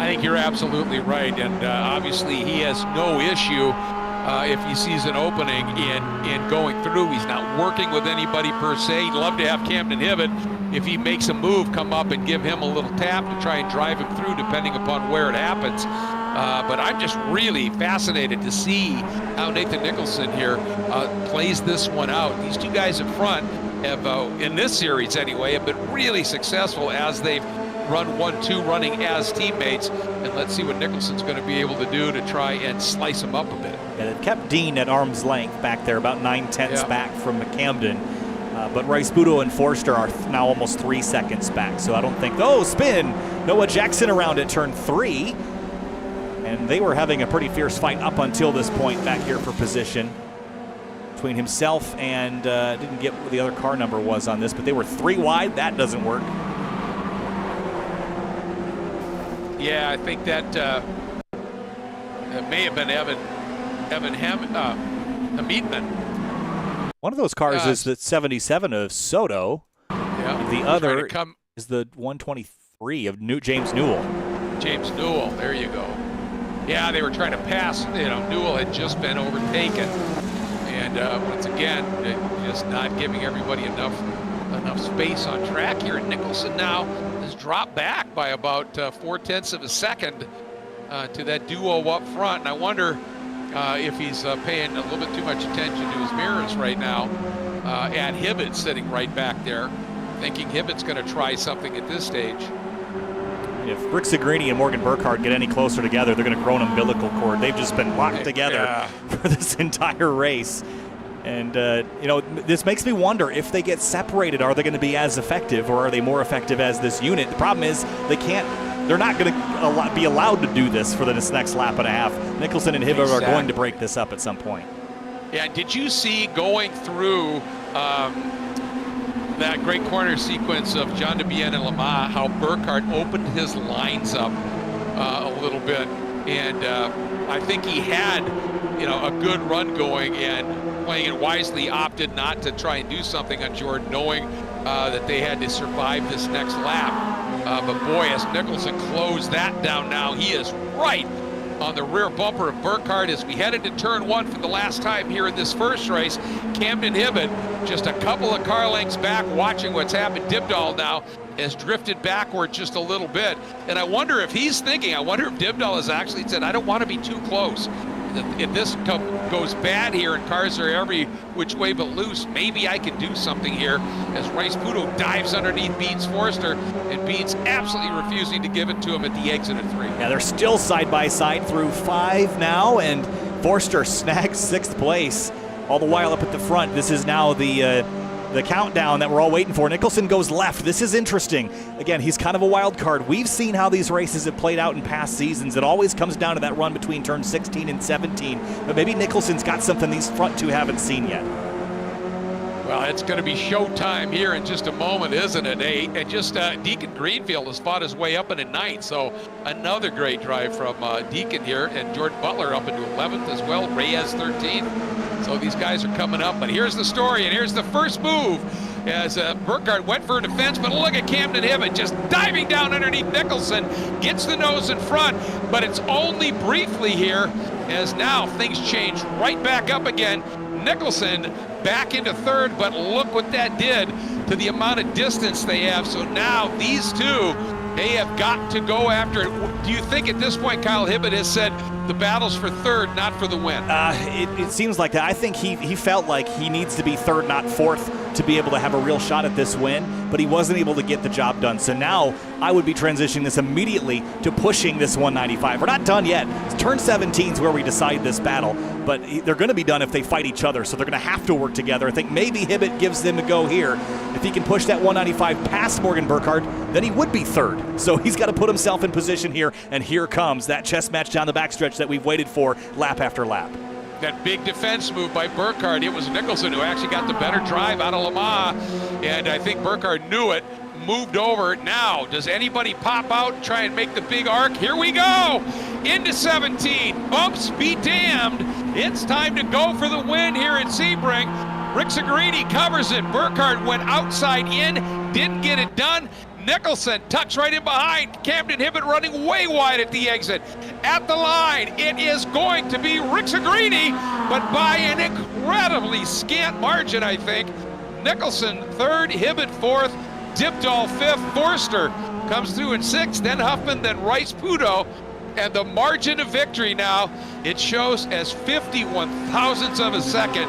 I think you're absolutely right, and obviously he has no issue if he sees an opening in going through. He's not working with anybody per se. He'd love to have Camden Hibbett, if he makes a move, come up and give him a little tap to try and drive him through, depending upon where it happens. But I'm just really fascinated to see how Nathan Nicholson here plays this one out. These two guys in front have, in this series anyway, have been really successful as they've run 1-2 running as teammates. And let's see what Nicholson's going to be able to do to try and slice him up a bit. Yeah, they've kept Dean at arm's length back there, about 9/10 back from Camden. But Rice-Budo and Forster are now almost 3 seconds back. So I don't think, spin. Noah Jackson around at turn 3. And they were having a pretty fierce fight up until this point back here for position between himself and, didn't get what the other car number was on this, but they were 3 wide. That doesn't work. Yeah, I think that may have been Evan Hamidman. One of those cars is the 77 of Soto. Yeah. The other is the 123 of James Newell. James Newell, there you go. Yeah, they were trying to pass. Newell had just been overtaken. And once again, just not giving everybody enough space on track here. And Nicholson now has dropped back by about 0.4 of a second to that duo up front. And I wonder if he's paying a little bit too much attention to his mirrors right now. And Hibbett sitting right back there, thinking Hibbett's going to try something at this stage. If Rick Segrini and Morgan Burkhardt get any closer together, they're going to grow an umbilical cord. They've just been locked together for this entire race. And, this makes me wonder, if they get separated, are they going to be as effective, or are they more effective as this unit? The problem is they're not going to be allowed to do this for this next lap and a half. Nicholson and Hibbett are going to break this up at some point. Yeah, did you see going through that great corner sequence of John DeBien and Lamar, how Burkhardt opened his lines up a little bit, and I think he had a good run going, and playing it wisely, opted not to try and do something on Jordan, knowing that they had to survive this next lap. But boy, as Nicholson closed that down now, he is right on the rear bumper of Burkhardt as we headed to turn 1 for the last time here in this first race. Camden Hibbett just a couple of car lengths back, watching what's happened. Dibdahl now has drifted backward just a little bit. And I wonder if he's thinking, if Dibdahl has actually said, I don't want to be too close. If this goes bad here and cars are every which way but loose, maybe I can do something here, as Rice-Budo dives underneath Beans Forster, and Beans absolutely refusing to give it to him at the exit of 3. Yeah, they're still side by side through 5 now, and Forster snags 6th place, all the while up at the front. This is now the countdown that we're all waiting for. Nicholson goes left. This is interesting. Again, he's kind of a wild card. We've seen how these races have played out in past seasons. It always comes down to that run between turns 16 and 17. But maybe Nicholson's got something these front two haven't seen yet. Well, it's going to be showtime here in just a moment, isn't it? And just Deacon Greenfield has fought his way up into 9th. So another great drive from Deacon here. And Jordan Butler up into 11th as well. Reyes 13th. So these guys are coming up, but here's the story, and here's the first move as Burkhardt went for a defense, but look at Camden Hibbett just diving down underneath Nicholson, gets the nose in front, but it's only briefly here, as now things change right back up again. Nicholson back into 3rd, but look what that did to the amount of distance they have. So now these two, they have got to go after it. Do you think at this point Kyle Hibbett has said the battle's for 3rd, not for the win? It seems like that. I think he felt like he needs to be 3rd, not 4th, to be able to have a real shot at this win, but he wasn't able to get the job done. So now I would be transitioning this immediately to pushing this 195. We're not done yet. Turn 17 is where we decide this battle, but they're going to be done if they fight each other, so they're going to have to work together. I think maybe Hibbett gives them a go here. If he can push that 195 past Morgan Burkhardt, then he would be 3rd. So he's got to put himself in position here, and here comes that chess match down the backstretch that we've waited for lap after lap. That big defense move by Burkhardt. It was Nicholson who actually got the better drive out of Lamar, and I think Burkhardt knew it, moved over. Now, does anybody pop out and try and make the big arc? Here we go! Into 17. Bumps be damned. It's time to go for the win here at Sebring. Rick Segrini covers it. Burkhardt went outside in, didn't get it done. Nicholson tucks right in behind. Camden Hibbett running way wide at the exit. At the line, it is going to be Rick Segrini, but by an incredibly scant margin, I think. Nicholson third, Hibbett fourth, Dipdahl fifth, Forster comes through in sixth, then Huffman, then Rice Pudo. And the margin of victory now, it shows as 51 thousandths of a second.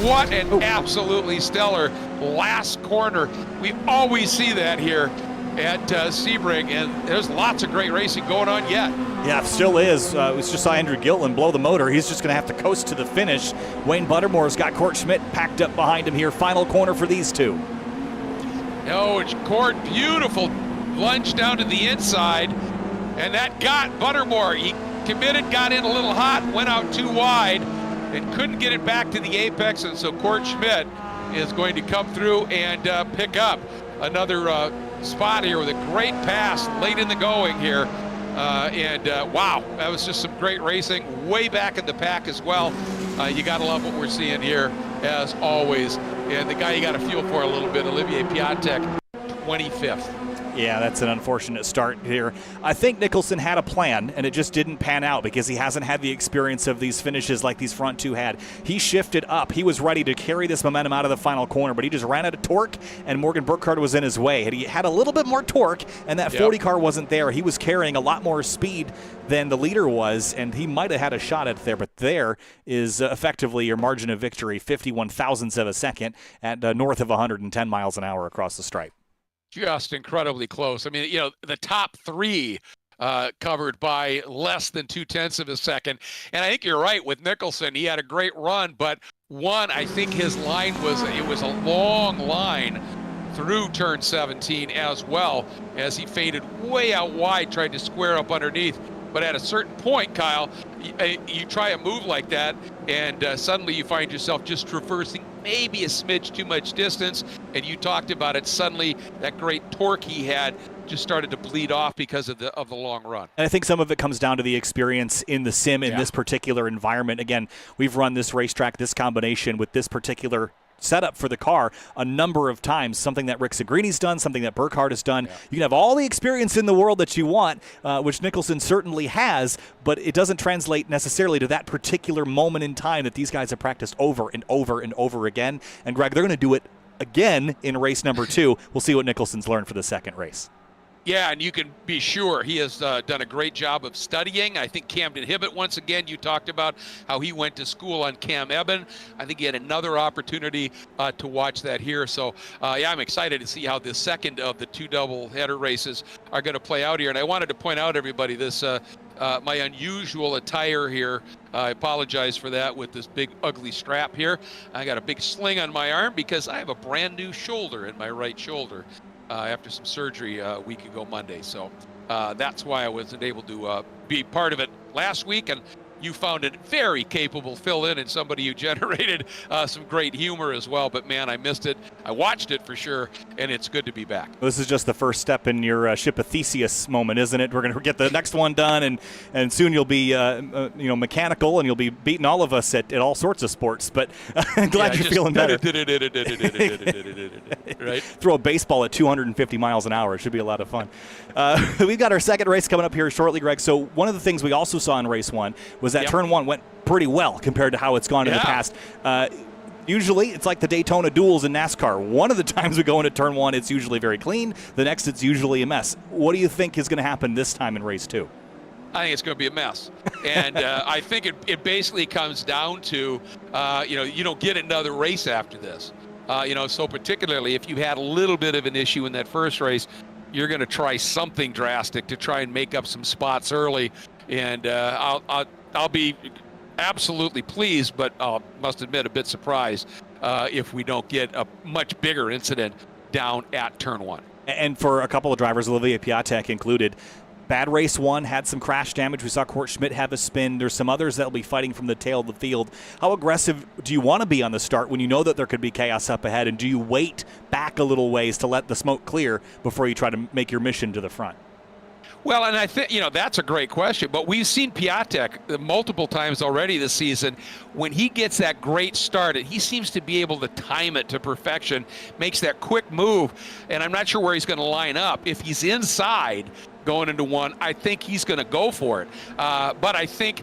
What an absolutely stellar last corner. We always see that here at Sebring, and there's lots of great racing going on yet. Yeah, still is. We just saw Andrew Gilliland blow the motor. He's just going to have to coast to the finish. Wayne Buttermore's got Court Schmidt packed up behind him here. Final corner for these two. Oh, Court, beautiful lunge down to the inside. And that got Buttermore. He committed, got in a little hot, went out too wide, and couldn't get it back to the apex. And so Court Schmidt is going to come through and pick up another spot here with a great pass late in the going here. Wow, that was just some great racing. Way back in the pack as well. You got to love what we're seeing here, as always. And the guy you got to feel for a little bit, Olivier Piatek, 25th. Yeah, that's an unfortunate start here. I think Nicholson had a plan, and it just didn't pan out because he hasn't had the experience of these finishes like these front two had. He shifted up. He was ready to carry this momentum out of the final corner, but he just ran out of torque, and Morgan Burkhardt was in his way. And he had a little bit more torque, and that 40 car wasn't there. He was carrying a lot more speed than the leader was, and he might have had a shot at it there, but there is effectively your margin of victory, 51 thousandths of a second at north of 110 miles an hour across the stripe. Just incredibly close. I mean, you know, the top three covered by less than 0.2 of a second. And I think you're right with Nicholson. He had a great run, but one, I think his line was a long line through turn 17 as well, as he faded way out wide, tried to square up underneath. But at a certain point, Kyle, you try a move like that, and suddenly you find yourself just traversing maybe a smidge too much distance. And you talked about it. Suddenly, that great torque he had just started to bleed off because of the long run. And I think some of it comes down to the experience in the sim in this particular environment. Again, we've run this racetrack, this combination with this particular setup for the car a number of times, something that Rick Segrini's done, something that Burkhardt has done. You can have all the experience in the world that you want, which Nicholson certainly has, but it doesn't translate necessarily to that particular moment in time that these guys have practiced over and over and over again. And Greg, they're going to do it again in race number 2. We'll see what Nicholson's learned for the second race. Yeah, and you can be sure he has done a great job of studying. I think Camden Hibbett, once again, you talked about how he went to school on Cam Eben. I think he had another opportunity to watch that here. So, yeah, I'm excited to see how this second of the 2 double-header races are going to play out here. And I wanted to point out, everybody, this my unusual attire here. I apologize for that with this big, ugly strap here. I got a big sling on my arm because I have a brand-new shoulder in my right shoulder. After some surgery a week ago Monday. So that's why I wasn't able to be part of it last week. And you found it very capable fill-in and somebody who generated some great humor as well. But, man, I missed it. I watched it for sure, and it's good to be back. This is just the first step in your Ship of Theseus moment, isn't it? We're going to get the next one done, and soon you'll be mechanical, and you'll be beating all of us at all sorts of sports. But I'm glad you're feeling better. Right? Throw a baseball at 250 miles an hour. It should be a lot of fun. We've got our second race coming up here shortly, Greg. So one of the things we also saw in race 1 was that turn 1 went pretty well compared to how it's gone in the past. Usually, it's like the Daytona duels in NASCAR. One of the times we go into turn 1, it's usually very clean. The next, it's usually a mess. What do you think is going to happen this time in race 2? I think it's going to be a mess. And I think it basically comes down to, you don't get another race after this. So particularly if you had a little bit of an issue in that first race, you're going to try something drastic to try and make up some spots early. And I'll be absolutely pleased, but I must admit a bit surprised if we don't get a much bigger incident down at turn 1. And for a couple of drivers, Olivier Piatek included, bad race 1, had some crash damage. We saw Court Schmidt have a spin. There's some others that will be fighting from the tail of the field. How aggressive do you want to be on the start when you know that there could be chaos up ahead? And do you wait back a little ways to let the smoke clear before you try to make your mission to the front? Well, and I think, that's a great question, but we've seen Piatek multiple times already this season. When he gets that great start, he seems to be able to time it to perfection, makes that quick move, and I'm not sure where he's going to line up. If he's inside going into one, I think he's going to go for it. But I think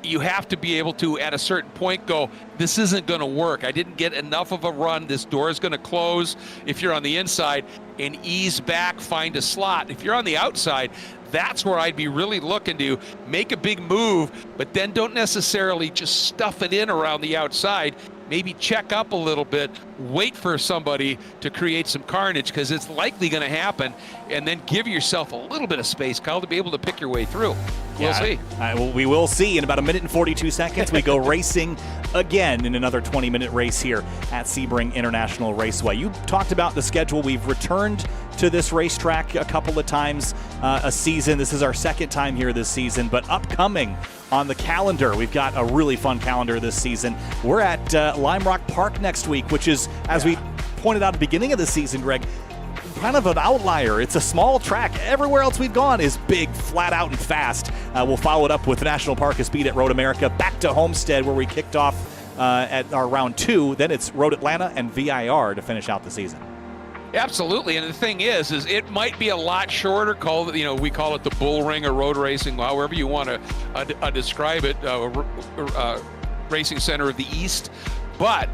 you have to be able to, at a certain point, go, this isn't going to work. I didn't get enough of a run. This door is going to close if you're on the inside, and ease back, find a slot. If you're on the outside, that's where I'd be really looking to make a big move, but then don't necessarily just stuff it in around the outside. Maybe check up a little bit, wait for somebody to create some carnage, because it's likely going to happen, and then give yourself a little bit of space, Kyle, to be able to pick your way through. We'll see. We will see. In about 1 minute and 42 seconds, we go racing again in another 20-minute race here at Sebring International Raceway. You talked about the schedule. We've returned to this racetrack a couple of times a season. This is our second time here this season, but upcoming on the calendar, we've got a really fun calendar this season. We're at Lime Rock Park next week, which is, as we pointed out at the beginning of the season, Greg, kind of an outlier. It's a small track. Everywhere else we've gone is big, flat out, and fast. We'll follow it up with the National Park of Speed at Road America, back to Homestead where we kicked off at our round 2. Then it's Road Atlanta and VIR to finish out the season. Absolutely, and the thing is it might be a lot shorter. We call it the bull ring or road racing, however you want to describe it, Racing Center of the East. But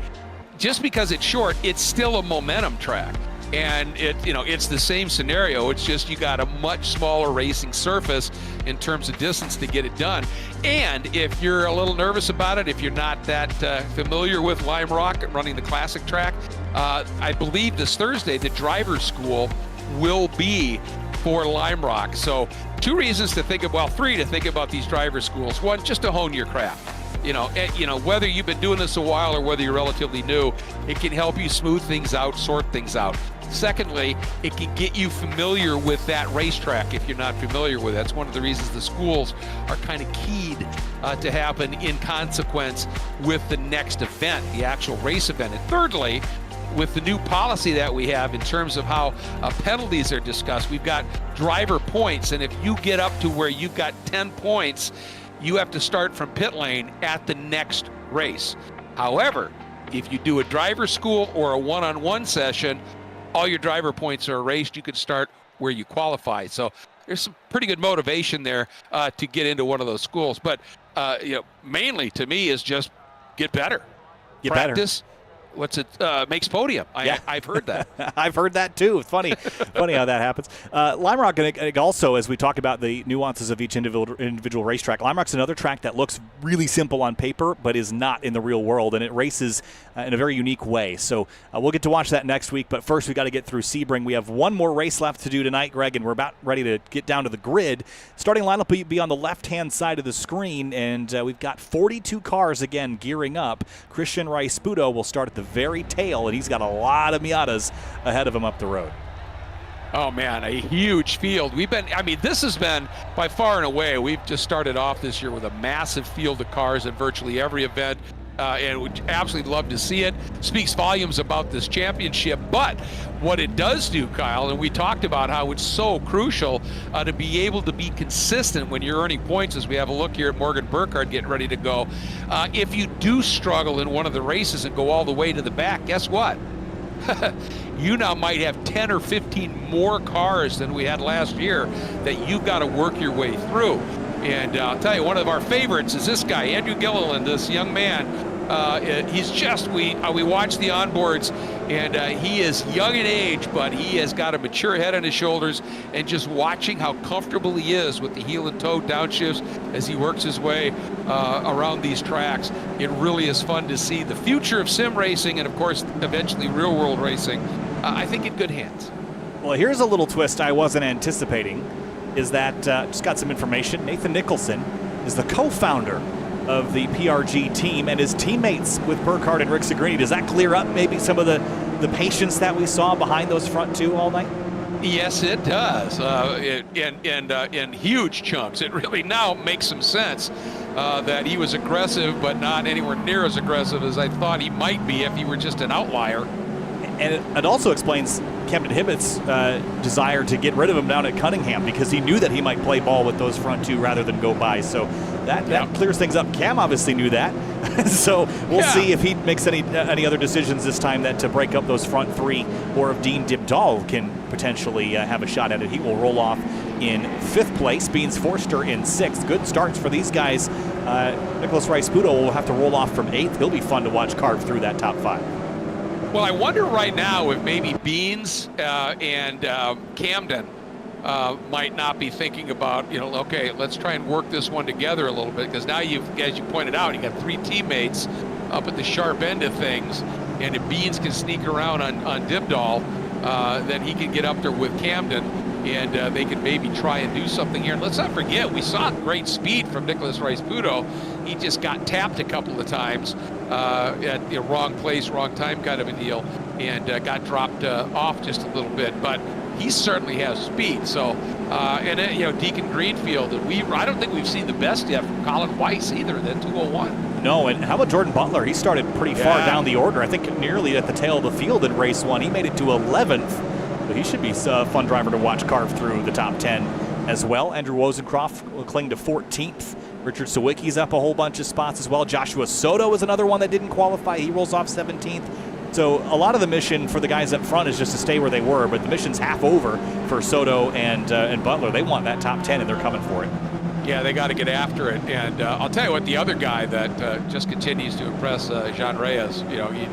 just because it's short, it's still a momentum track. And it's the same scenario. It's just you got a much smaller racing surface in terms of distance to get it done. And if you're a little nervous about it, if you're not that familiar with Lime Rock and running the classic track, I believe this Thursday the driver's school will be for Lime Rock. So 2 reasons to think about, 3 to think about these driver schools. 1, just to hone your craft. Whether you've been doing this a while or whether you're relatively new, it can help you smooth things out, sort things out. Secondly, it can get you familiar with that racetrack if you're not familiar with it. That's one of the reasons the schools are kind of keyed to happen in consequence with the next event, the actual race event. And thirdly, with the new policy that we have in terms of how penalties are discussed, we've got driver points, and if you get up to where you've got 10 points, you have to start from pit lane at the next race. However, if you do a driver school or a one-on-one session, all your driver points are erased. You can start where you qualify. So there's some pretty good motivation there to get into one of those schools. But mainly to me is just get better. Practice. Makes podium. I've heard that. I've heard that too. It's funny how that happens. Lime Rock, also, as we talk about the nuances of each individual racetrack, Lime Rock's another track that looks really simple on paper, but is not in the real world, and it races in a very unique way. So we'll get to watch that next week, but first we got to get through Sebring. We have one more race left to do tonight, Greg, and we're about ready to get down to the grid. Starting lineup will be on the left-hand side of the screen, and we've got 42 cars again gearing up. Christian Rice-Sputo will start at the very tail, and he's got a lot of Miatas ahead of him up the road. Oh man, a huge field. This has been by far and away, we've just started off this year with a massive field of cars at virtually every event, and we absolutely love to see it. Speaks volumes about this championship, but what it does do, Kyle, and we talked about how it's so crucial to be able to be consistent when you're earning points, as we have a look here at Morgan Burkhardt getting ready to go. If you do struggle in one of the races and go all the way to the back, guess what? You now might have 10 or 15 more cars than we had last year that you've got to work your way through. And I'll tell you, one of our favorites is this guy, Andrew Gilliland, this young man. We watched the onboards, and he is young in age, but he has got a mature head on his shoulders, and just watching how comfortable he is with the heel and toe downshifts as he works his way around these tracks, it really is fun to see the future of sim racing and, of course, eventually real world racing, I think, in good hands. Well, here's a little twist I wasn't anticipating, is that, just got some information, Nathan Nicholson is the co-founder of the PRG team and his teammates with Burkhardt and Rick Segrini. Does that clear up maybe some of the patience that we saw behind those front two all night? Yes, it does, in huge chunks. It really now makes some sense that he was aggressive, but not anywhere near as aggressive as I thought he might be if he were just an outlier. And it also explains Camden Hibbett's desire to get rid of him down at Cunningham, because he knew that he might play ball with those front two rather than go by. So that clears things up. Cam obviously knew that. So we'll see if he makes any other decisions this time that to break up those front three, or if Dean Dibdahl can potentially have a shot at it. He will roll off in 5th place. Beans Forster in 6th. Good starts for these guys. Nicholas Rice-Puto will have to roll off from 8th. He'll be fun to watch carve through that top 5. Well, I wonder right now if maybe Beans and Camden might not be thinking about, okay, let's try and work this one together a little bit, because now as you pointed out, you got 3 teammates up at the sharp end of things, and if Beans can sneak around on Dibdahl, then he can get up there with Camden, and they can maybe try and do something here. And let's not forget, we saw great speed from Nicholas Rice-Puto. He just got tapped a couple of times at the wrong place, wrong time kind of a deal, and got dropped off just a little bit. But he certainly has speed. So, Deacon Greenfield, I don't think we've seen the best yet from Colin Weiss either, that 201. No, and how about Jordan Butler? He started pretty far down the order. I think nearly at the tail of the field in race 1. He made it to 11th. So he should be a fun driver to watch carve through the top 10 as well. Andrew Wozencroft will cling to 14th. Richard Sawicki's up a whole bunch of spots as well. Joshua Soto is another one that didn't qualify. He rolls off 17th. So a lot of the mission for the guys up front is just to stay where they were, but the mission's half over for Soto and Butler. They want that top 10, and they're coming for it. Yeah, they got to get after it. And I'll tell you what, the other guy that just continues to impress, Jean Reyes, he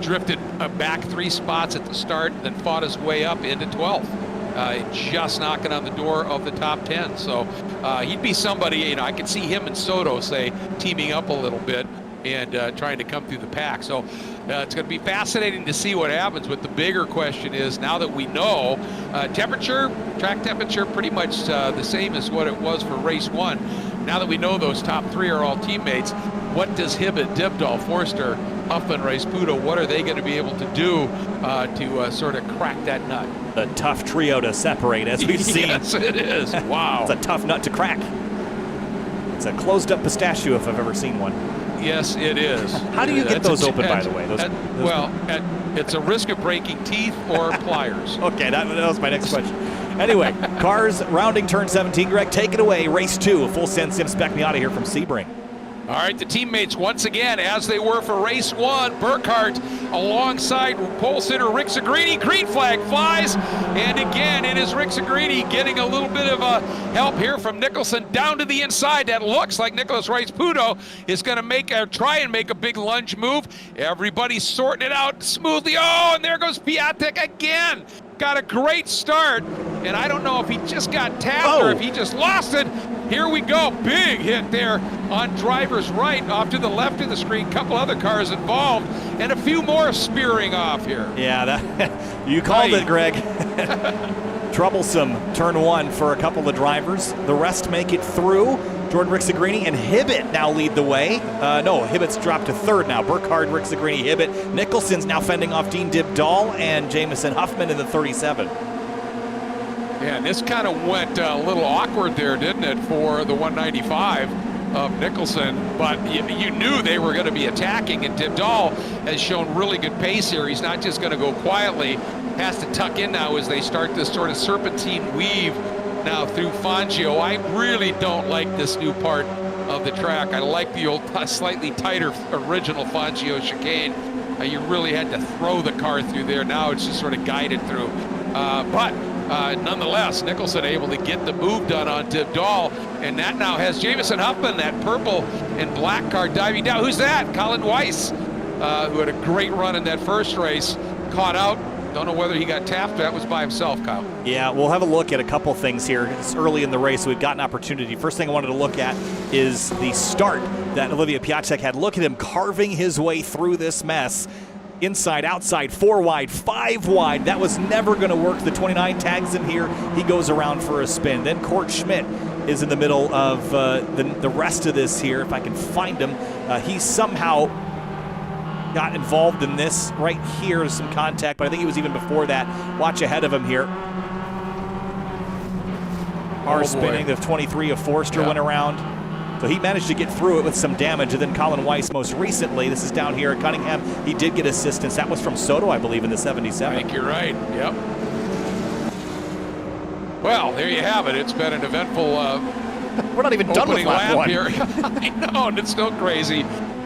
drifted back 3 spots at the start, then fought his way up into 12th. Just knocking on the door of the top 10. So he'd be somebody, I could see him and Soto, say, teaming up a little bit and trying to come through the pack. So it's going to be fascinating to see what happens. But the bigger question is, now that we know track temperature, pretty much the same as what it was for race 1. Now that we know those top 3 are all teammates, what does Hibbett, Dibdahl, Forster, Huffman, Rice-Puto, what are they going to be able to do to sort of crack that nut? A tough trio to separate, as we've seen. Yes, it is. Wow. It's a tough nut to crack. It's a closed-up pistachio if I've ever seen one. Yes, it is. How do you get those open, by the way? It's a risk of breaking teeth or pliers. Okay, that was my next question. Anyway, cars rounding turn 17. Greg, take it away. Race 2, a full send sim Spec Miata here from Sebring. All right, the teammates once again, as they were for race 1. Burkhart alongside pole sitter Rick Zagrini. Green flag flies, and again it is Rick Zagrini getting a little bit of help here from Nicholson down to the inside. That looks like Nicholas Rice-Puto is going to try and make a big lunge move. Everybody's sorting it out smoothly. Oh, and there goes Piatek again. Got a great start, and I don't know if he just got tapped or if he just lost it. Here we go, big hit there on driver's right, off to the left of the screen. Couple other cars involved, and a few more spearing off here. Yeah, you called it, Greg. Troublesome turn 1 for a couple of drivers. The rest make it through. Jordan Rick Zagrini and Hibbett now lead the way. No, Hibbett's dropped to 3rd now. Burkhard, Rick Zagrini, Hibbett. Nicholson's now fending off Dean Dibdahl and Jamison Huffman in the 37. Yeah, and this kind of went a little awkward there, didn't it, for the 195 of Nicholson? But you knew they were going to be attacking, and Dibdahl has shown really good pace here. He's not just going to go quietly, has to tuck in now as they start this sort of serpentine weave now through Fangio. I really don't like this new part of the track. I like the old slightly tighter original Fangio chicane. You really had to throw the car through there. Now it's just sort of guided through. But nonetheless, Nicholson able to get the move done on Dibdahl, and that now has Jamison Huffman, that purple and black car, diving down. Who's that? Colin Weiss, who had a great run in that first race, caught out. Don't know whether he got tapped. That was by himself, Kyle. Yeah, we'll have a look at a couple things here. It's early in the race, so we've got an opportunity. First thing I wanted to look at is the start that Olivia Piatek had. Look at him carving his way through this mess. Inside, outside, 4 wide, 5 wide. That was never going to work. The 29 tags in here. He goes around for a spin. Then Court Schmidt is in the middle of the rest of this here. If I can find him, he somehow got involved in this right here. Some contact, but I think he was even before that. Watch ahead of him here. Spinning. The 23 of Forster went around. So he managed to get through it with some damage, and then Colin Weiss most recently, this is down here at Cunningham, he did get assistance. That was from Soto, I believe, in the 77. I think you're right, yep. Well, there you have it. It's been an eventful we're not even done with lap one here. I know, and it's still crazy.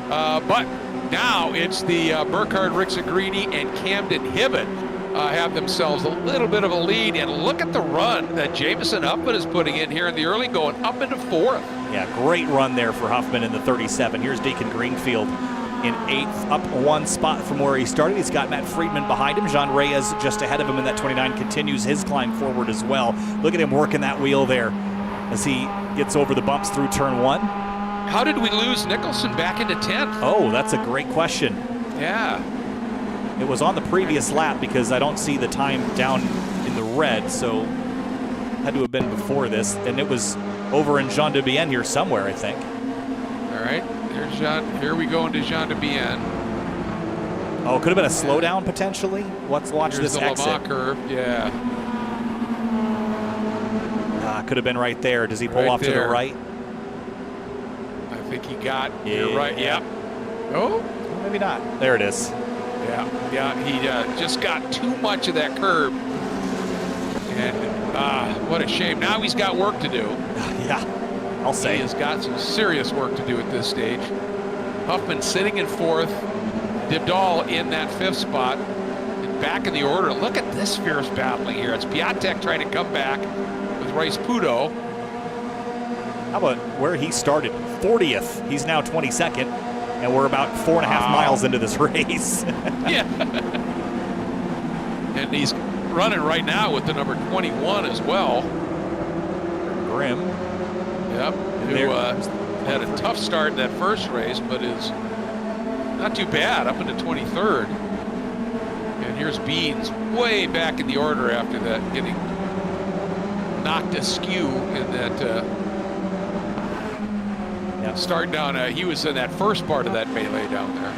But now it's the Burkhardt, Ricksagrini, and Camden Hibbett have themselves a little bit of a lead. And look at the run that Jamison Huffman is putting in here in the early, going up into 4th. Yeah, great run there for Huffman in the 37. Here's Deacon Greenfield in 8th, up 1 spot from where he started. He's got Matt Friedman behind him. Jean Reyes just ahead of him in that 29, continues his climb forward as well. Look at him working that wheel there as he gets over the bumps through turn 1. How did we lose Nicholson back into 10th? Oh, that's a great question. Yeah. It was on the previous lap because I don't see the time down in the red, so had to have been before this. And it was over in Jean de Bienne here somewhere, I think. All right. There's Jean. Here we go into Jean de Bienne. Oh, it could have been a slowdown potentially. Let's watch Here's this the exit. Lamont curve. Yeah. Could have been right there. Does he pull Right off to the there. right? I think he got. Yeah. You're right. Yeah. Oh. Maybe not. There it is. Yeah. Yeah. He just got too much of that curb. And what a shame. Now he's got work to do. Yeah. I'll say. He has got some serious work to do at this stage. Huffman sitting in 4th. Dibdal in that 5th spot. And back in the order. Look at this fierce battling here. It's Piatek trying to come back with Rice Pudo. How about where he started? 40th. He's now 22nd. And we're about 4.5 miles into this race. Yeah. And he's running right now with the number 21 as well. Grimm. Yep. Who had a tough start in that first race, but is not too bad up into 23rd. And here's Beans way back in the order after that, getting knocked askew in that start down. He was in that first part of that melee down there.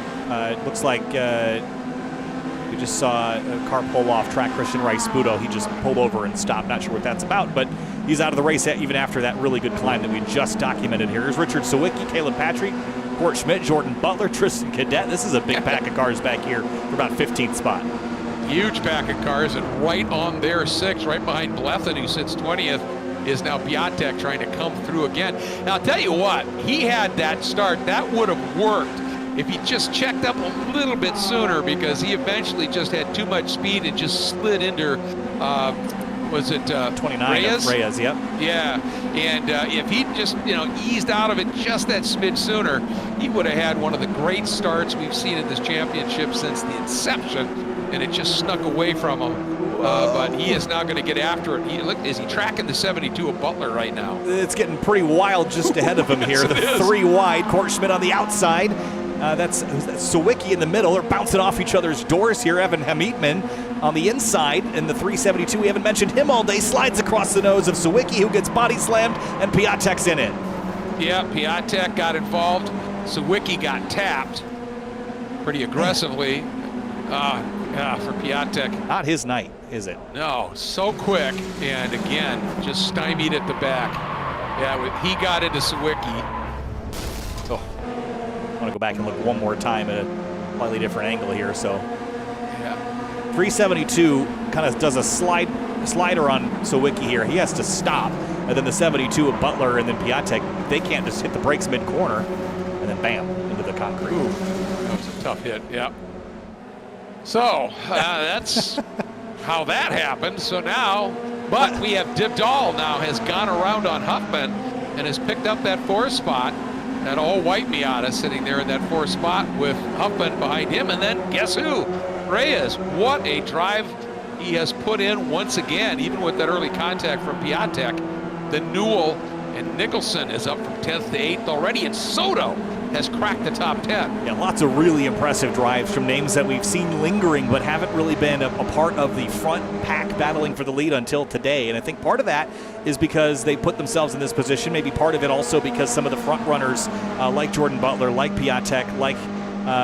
It looks like we just saw a car pull off track. Christian Rice Pudo, he just pulled over and stopped. Not sure what that's about, but he's out of the race even after that really good climb that we just documented here. Here's Richard Sawicki, Caleb Patrick, Court Schmidt, Jordan Butler, Tristan Cadet. This is a big pack of cars back here for about 15th spot. Huge pack of cars, and right on their 6th, right behind Blethen, who sits 20th, is now Piatek trying to come through again. Now, I'll tell you what, he had that start. That would have worked if he just checked up a little bit sooner, because he eventually just had too much speed and just slid into, was it 29? Reyes? Reyes, yep. Yeah, and if he just, eased out of it just that smidge sooner, he would have had one of the great starts we've seen in this championship since the inception, and it just snuck away from him. But he is now going to get after it. Is he tracking the 72 of Butler right now? It's getting pretty wild just ahead of him here. Yes, The 3 wide, Court Schmidt on the outside. That's Sawicki in the middle. They're bouncing off each other's doors here. Evan Hamitman on the inside in the 372. We haven't mentioned him all day. Slides across the nose of Sawicki, who gets body slammed, and Piatek's in it. Yeah, Piatek got involved. Sawicki got tapped pretty aggressively. For Piatek. Not his night, is it? No, so quick, and again, just stymied at the back. Yeah, he got into Sawicki. Oh, I want to go back and look one more time at a slightly different angle here. So, yeah, 372 kind of does a slider on Sawicki here. He has to stop, and then the 72 of Butler and then Piatek, they can't just hit the brakes mid-corner, and then bam, into the concrete. Ooh, that was a tough hit. Yeah. So that's how that happened. So now, but we have Dibdal now has gone around on Huffman and has picked up that 4th spot. That all-white Miata sitting there in that 4th spot with Huffman behind him. And then guess who? Reyes. What a drive he has put in once again, even with that early contact from Piatek. Then Newell and Nicholson is up from 10th to 8th already, and Soto has cracked the top 10. Yeah, lots of really impressive drives from names that we've seen lingering but haven't really been a part of the front pack battling for the lead until today. And I think part of that is because they put themselves in this position. Maybe part of it also because some of the front runners like Jordan Butler, like Piatek, like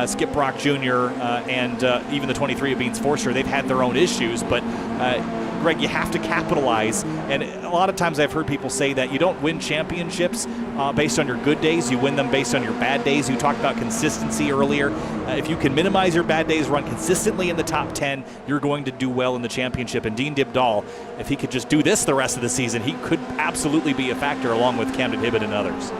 Skip Brock Jr., and even the 23 of Beans Forster, they've had their own issues. But Greg, you have to capitalize. And a lot of times I've heard people say that you don't win championships based on your good days. You win them based on your bad days. You talked about consistency earlier. If you can minimize your bad days, run consistently in the top 10, you're going to do well in the championship. And Dean Dibdahl, if he could just do this the rest of the season, he could absolutely be a factor along with Camden Hibbett and others.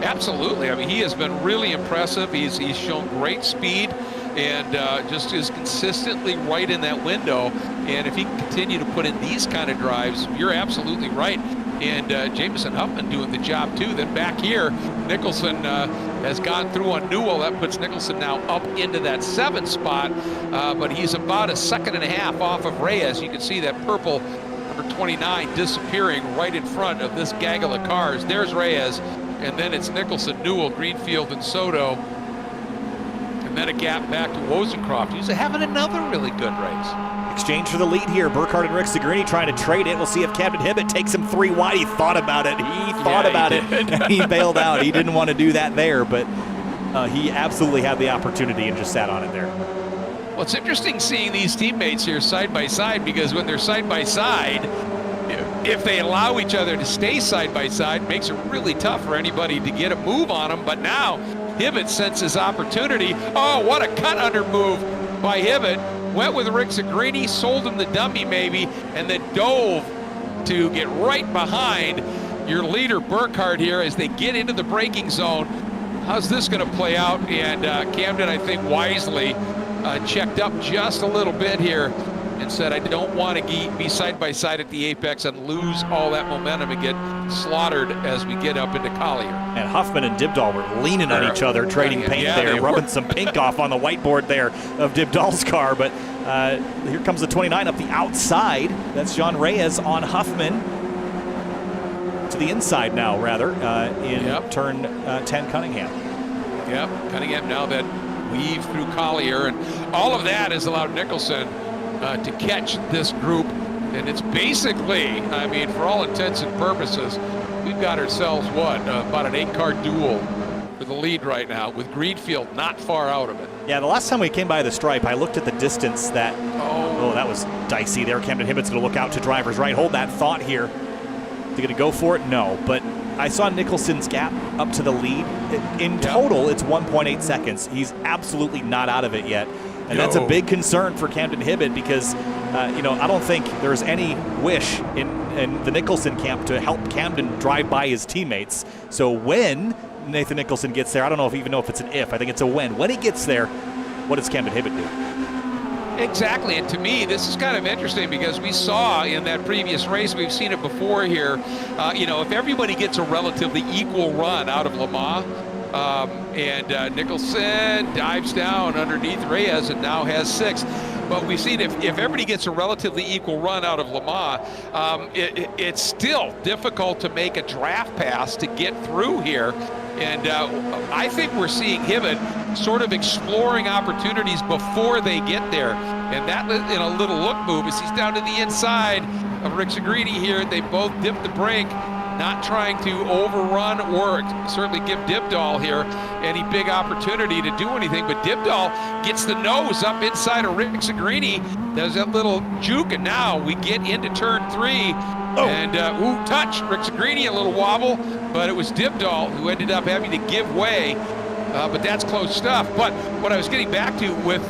Absolutely. I mean, he has been really impressive. He's shown great speed and just is consistently right in that window. And if he can continue to put in these kind of drives, you're absolutely right. And Jameson Huffman doing the job too. Then back here, Nicholson has gone through on Newell. That puts Nicholson now up into that 7th spot. But he's about a second and a half off of Reyes. You can see that purple number 29 disappearing right in front of this gaggle of cars. There's Reyes. And then it's Nicholson, Newell, Greenfield, and Soto. And then a gap back to Wozencroft, who's having another really good race. Exchange for the lead here. Burkhardt and Rick Segrini trying to trade it. We'll see if Camden Hibbett takes him 3 wide. He thought about it. And he bailed out. He didn't want to do that there, but he absolutely had the opportunity and just sat on it there. Well, it's interesting seeing these teammates here side by side, because when they're side by side, if they allow each other to stay side by side, it makes it really tough for anybody to get a move on them. But now Hibbett senses opportunity. Oh, what a cut under move by Hibbett. Went with Rick Segrini, sold him the dummy maybe, and then dove to get right behind your leader Burkhardt here as they get into the braking zone. How's this going to play out? And Camden, I think, wisely checked up just a little bit here and said, I don't want to be side by side at the apex and lose all that momentum and get slaughtered as we get up into Collier. And Huffman and Dibdahl were leaning on each other, trading paint there, rubbing some pink off on the whiteboard there of Dibdahl's car. But here comes the 29 up the outside. That's John Reyes on Huffman. To the inside now, rather, in turn 10 Cunningham. Yep, Cunningham now that weave through Collier. And all of that has allowed Nicholson to catch this group. And it's basically, I mean, for all intents and purposes, we've got ourselves, what, about an 8-car duel for the lead right now, with Greenfield not far out of it. Yeah, the last time we came by the stripe, I looked at the distance that, that was dicey there. Camden Hibbett's going to look out to driver's right. Hold that thought here. They're going to go for it? No, but I saw Nicholson's gap up to the lead. In total, it's 1.8 seconds. He's absolutely not out of it yet. And that's a big concern for Camden Hibbett because, I don't think there's any wish in the Nicholson camp to help Camden drive by his teammates. So when Nathan Nicholson gets there, I don't know even know if it's an if. I think it's a when. When he gets there, what does Camden Hibbett do? Exactly, and to me, this is kind of interesting because we saw in that previous race, we've seen it before here, if everybody gets a relatively equal run out of Le Mans, and Nicholson dives down underneath Reyes and now has 6. But we've seen if everybody gets a relatively equal run out of Le Mans, it's still difficult to make a draft pass to get through here. And I think we're seeing Hibbett sort of exploring opportunities before they get there. And that in a little look move as he's down to the inside of Rick Segrini here. They both dip the brake, not trying to overrun or certainly give Dibdahl here any big opportunity to do anything. But Dibdahl gets the nose up inside of Rick Segrini. Does that little juke, and now we get into turn 3. And touch Rick Segrini, a little wobble, but it was Dibdahl who ended up having to give way. But that's close stuff. But what I was getting back to with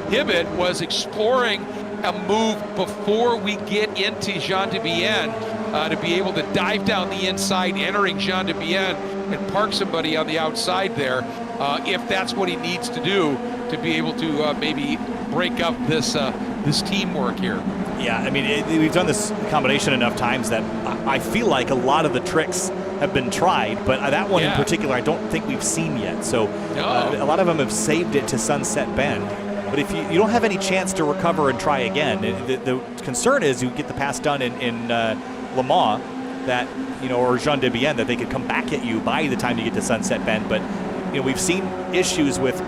Hibbett was exploring a move before we get into Jean de Bienne to be able to dive down the inside, entering Jean de Bienne, and park somebody on the outside there, if that's what he needs to do to be able to maybe break up this teamwork here. Yeah, I mean, we've done this combination enough times that I feel like a lot of the tricks have been tried, but that one in particular I don't think we've seen yet. So a lot of them have saved it to Sunset Bend. But if you don't have any chance to recover and try again, the concern is you get the pass done in Le Mans, that or Jean de Bienne, that they could come back at you by the time you get to Sunset Bend. But we've seen issues with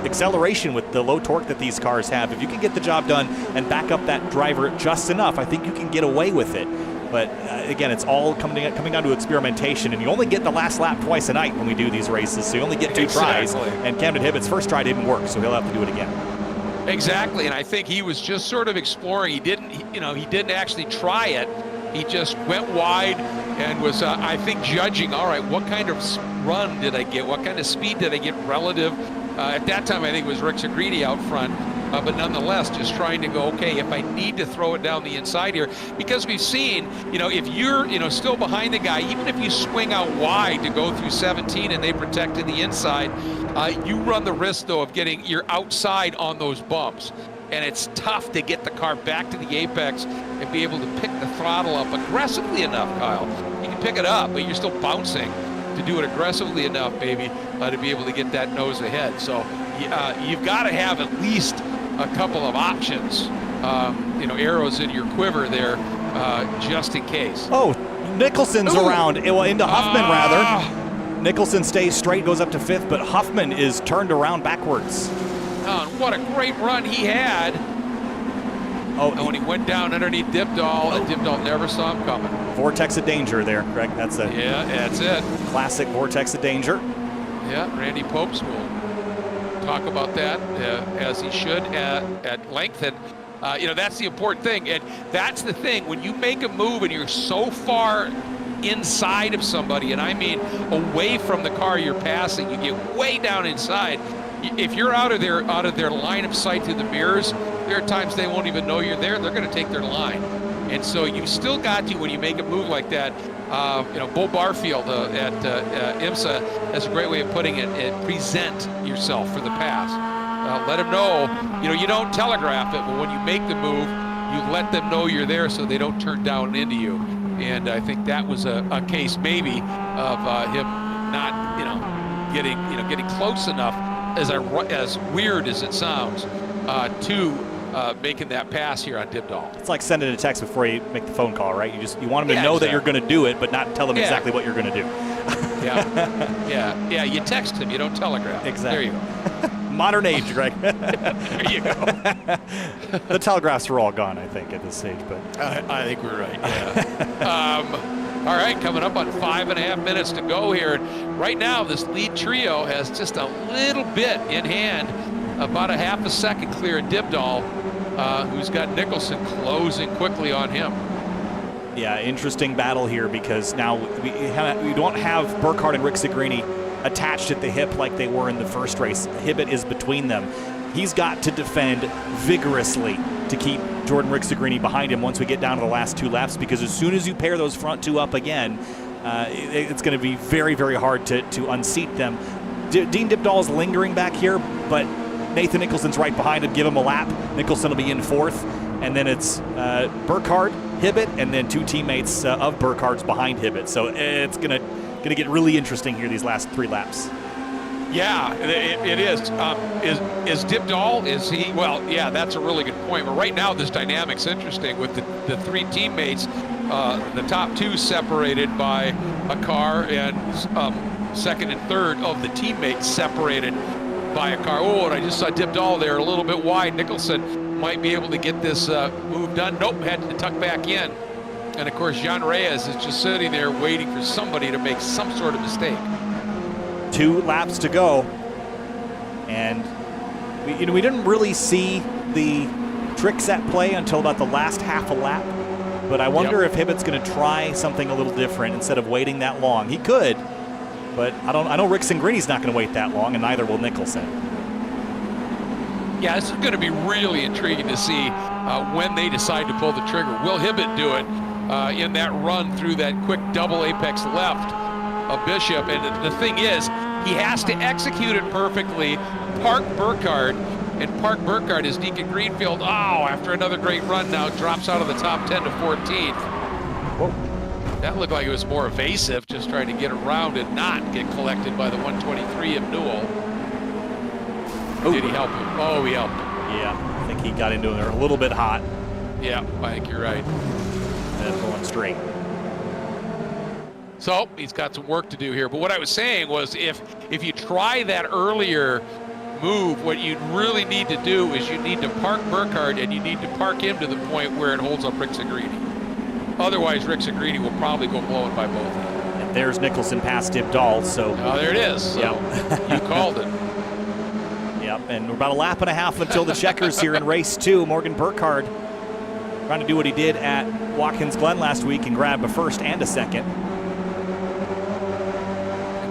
acceleration with the low torque that these cars have. If you can get the job done and back up that driver just enough, I think you can get away with it. But again, it's all coming down to experimentation, and you only get the last lap twice a night when we do these races, so you only get 2 tries. And Camden Hibbett's first try didn't work, so he'll have to do it again. Exactly, and I think he was just sort of exploring. He didn't actually try it. He just went wide and was, I think, judging, all right, what kind of run did I get? What kind of speed did I get relative? At that time, I think it was Rick Segrini out front. But nonetheless, just trying to go, okay, if I need to throw it down the inside here, because we've seen, if you're, still behind the guy, even if you swing out wide to go through 17 and they protected the inside, you run the risk, though, of getting your outside on those bumps. And it's tough to get the car back to the apex and be able to pick the throttle up aggressively enough, Kyle. You can pick it up, but you're still bouncing to do it aggressively enough, baby, to be able to get that nose ahead. So you've got to have at least a couple of options, arrows in your quiver there, just in case. Oh, Nicholson's around. Well, into Huffman, rather. Nicholson stays straight, goes up to 5th, but Huffman is turned around backwards. What a great run he had. Oh, and when he went down underneath Dibdahl, Dibdahl never saw him coming. Vortex of danger there, Greg. That's it. Yeah, that's it. Classic vortex of danger. Yeah, Randy Popes will talk about that as he should at length. And that's the important thing. And that's the thing. When you make a move and you're so far inside of somebody, and I mean away from the car you're passing, you get way down inside. If you're out of their line of sight through the mirrors, there are times they won't even know you're there. They're going to take their line. And so you've still got to, when you make a move like that, Bo Barfield at IMSA has a great way of putting it, present yourself for the pass. Let them know, you don't telegraph it, but when you make the move, you let them know you're there so they don't turn down into you. And I think that was a case maybe of him not, getting close enough, as weird as it sounds, to making that pass here on Dibdahl. It's like sending a text before you make the phone call, right? You want them to know that you're going to do it, but not tell them exactly what you're going to do. Yeah. You text them, you don't telegraph. Exactly. There you go. Modern age, Greg. There you go. The telegraphs are all gone, I think, at this stage. But I think we're right. Yeah. All right, coming up on 5.5 minutes to go here. And right now, this lead trio has just a little bit in hand, about a half a second clear of Dibdahl, who's got Nicholson closing quickly on him. Yeah, interesting battle here because now we don't have Burkhardt and Rick Segrini attached at the hip like they were in the first race. Hibbett is between them. He's got to defend vigorously to keep Jordan Rick Segrini behind him once we get down to the last 2 laps, because as soon as you pair those front 2 up again, it's going to be very, very hard to unseat them. Dean Dibdahl is lingering back here, but Nathan Nicholson's right behind him. Give him a lap. Nicholson will be in 4th, and then it's Burkhardt, Hibbett, and then 2 teammates of Burkhardt's behind Hibbett. So it's going to get really interesting here these last 3 laps. Yeah, it is. Is Dibdahl, is he? Well, yeah, that's a really good point. But right now, this dynamic's interesting with the 3 teammates, the top 2 separated by a car, and 2nd and 3rd of the teammates separated by a car. Oh, and I just saw Dibdahl there a little bit wide. Nicholson might be able to get this move done. Nope, had to tuck back in. And of course, Jean Reyes is just sitting there waiting for somebody to make some sort of mistake. 2 laps to go, and we didn't really see the tricks at play until about the last half a lap. But I wonder if Hibbett's going to try something a little different instead of waiting that long. He could, but I know Rick Segrini not going to wait that long, and neither will Nicholson. Yeah, this is going to be really intriguing to see when they decide to pull the trigger. Will Hibbett do it in that run through that quick double apex left of Bishop? And the thing is, he has to execute it perfectly, park Burkhardt, and park Burkhardt as Deacon Greenfield, after another great run now, drops out of the top 10 to 14th. Whoa. That looked like it was more evasive, just trying to get around and not get collected by the 123 of Newell. Did he help him? Oh, he helped him. Yeah, I think he got into there a little bit hot. Yeah, I think you're right. And going straight. So he's got some work to do here. But what I was saying was if you try that earlier move, what you really need to do is you need to park Burkhardt, and you need to park him to the point where it holds up Rick Segrini. Otherwise, Rick Segrini will probably go blowing by both. And there's Nicholson past Dibdahl, so. Oh, there it is. So you called it. Yep. Yep, and we're about a lap and a half until the checkers here in race 2. Morgan Burkhardt trying to do what he did at Watkins Glen last week and grab a first and a second.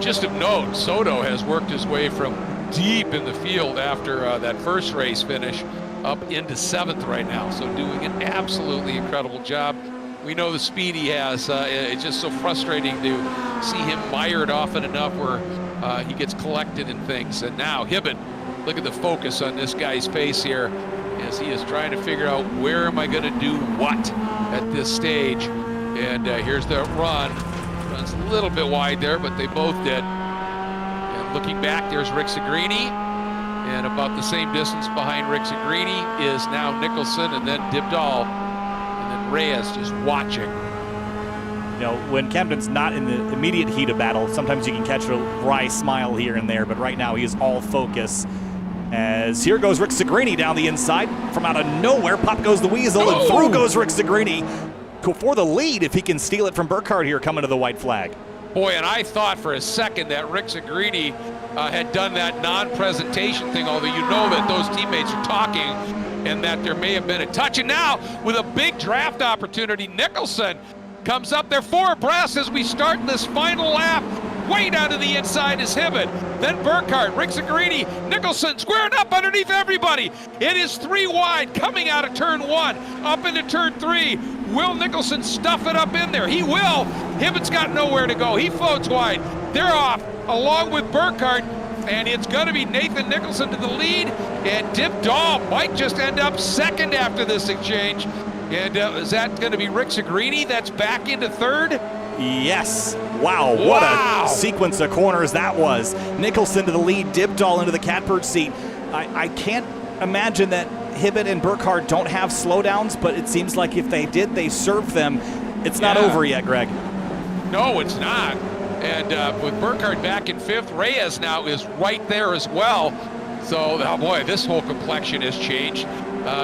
Just of note, Soto has worked his way from deep in the field after that first race finish up into 7th right now. So doing an absolutely incredible job. We know the speed he has. It's just so frustrating to see him mired often enough where he gets collected in things. And now Hibbett, look at the focus on this guy's face here as he is trying to figure out where am I going to do what at this stage. And here's the run. Runs a little bit wide there, but they both did. And looking back, there's Rick Segrini. And about the same distance behind Rick Segrini is now Nicholson and then Dibdall. And then Reyes just watching. You know, when Camden's not in the immediate heat of battle, sometimes you can catch a wry smile here and there, but right now he is all focus. As here goes Rick Segrini down the inside. From out of nowhere, pop goes the Weasel, and through goes Rick Segrini for the lead if he can steal it from Burkhardt here coming to the white flag. Boy, and I thought for a second that Rick Segrini had done that non-presentation thing, although you know that those teammates are talking and that there may have been a touch. And now, with a big draft opportunity, Nicholson comes up there 4 abreast as we start this final lap. Way down to the inside is Hibbett. Then Burkhardt, Rick Segrini, Nicholson squaring up underneath everybody. It is 3 wide coming out of turn 1, up into turn 3. Will Nicholson stuff it up in there? He will. Hibbett's got nowhere to go. He floats wide. They're off along with Burkhardt, and it's going to be Nathan Nicholson to the lead, and Dibdall might just end up 2nd after this exchange. And is that going to be Rick Segrini that's back into 3rd? Yes. Wow, what a sequence of corners that was. Nicholson to the lead, Dibdall into the catbird seat. I can't imagine that Hibbett and Burkhardt don't have slowdowns, but it seems like if they did, they served them. It's not over yet, Greg. No, it's not. And with Burkhardt back in 5th, Reyes now is right there as well. So, oh boy, this whole complexion has changed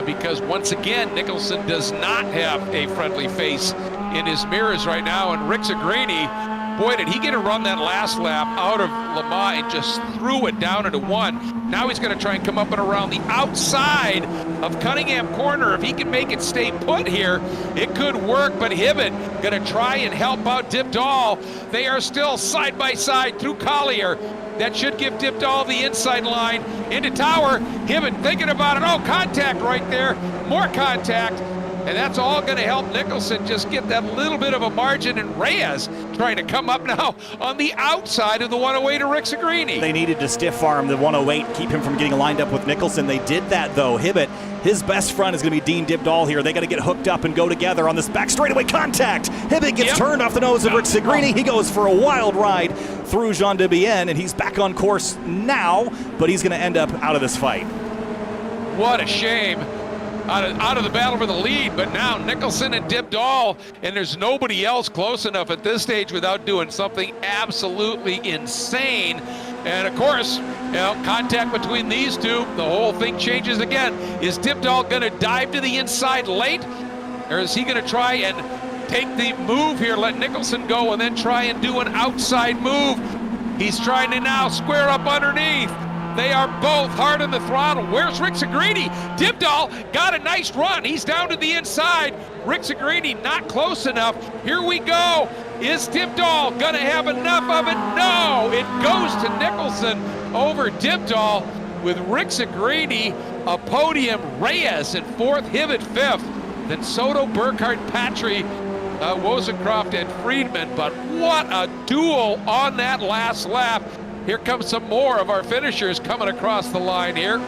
because once again, Nicholson does not have a friendly face in his mirrors right now. And Rick Segrini, boy, did he get to run that last lap out of Le Mans and just threw it down into 1. Now he's going to try and come up and around the outside of Cunningham Corner. If he can make it stay put here, it could work. But Hibbett going to try and help out Dibdall. They are still side by side through Collier. That should give Dibdall the inside line into Tower. Hibbett thinking about it. Oh, contact right there. More contact. And that's all going to help Nicholson just get that little bit of a margin. And Reyes trying to come up now on the outside of the 108 to Rick Segrini. They needed to stiff arm the 108, keep him from getting lined up with Nicholson. They did that, though. Hibbett, his best friend is going to be Dean Dibdall here. They got to get hooked up and go together on this back straightaway contact. Hibbett gets turned off the nose of Rick Segrini. He goes for a wild ride through Jean Debienne, and he's back on course now, but he's going to end up out of this fight. What a shame. Out of the battle for the lead, but now Nicholson and Dibdall, and there's nobody else close enough at this stage without doing something absolutely insane. And of course, you know, contact between these two, the whole thing changes again. Is Dibdall going to dive to the inside late, or is he going to try and take the move here, let Nicholson go, and then try and do an outside move? He's trying to now square up underneath. They are both hard on the throttle. Where's Rick Segrini? Dibdall got a nice run. He's down to the inside. Rick Segrini not close enough. Here we go. Is Dibdall going to have enough of it? No, it goes to Nicholson over Dibdall with Rick Segrini, a podium. Reyes in 4th, Hibbett 5th. Then Soto, Burkhardt, Patry, Wozencroft, and Friedman. But what a duel on that last lap. Here comes some more of our finishers coming across the line here.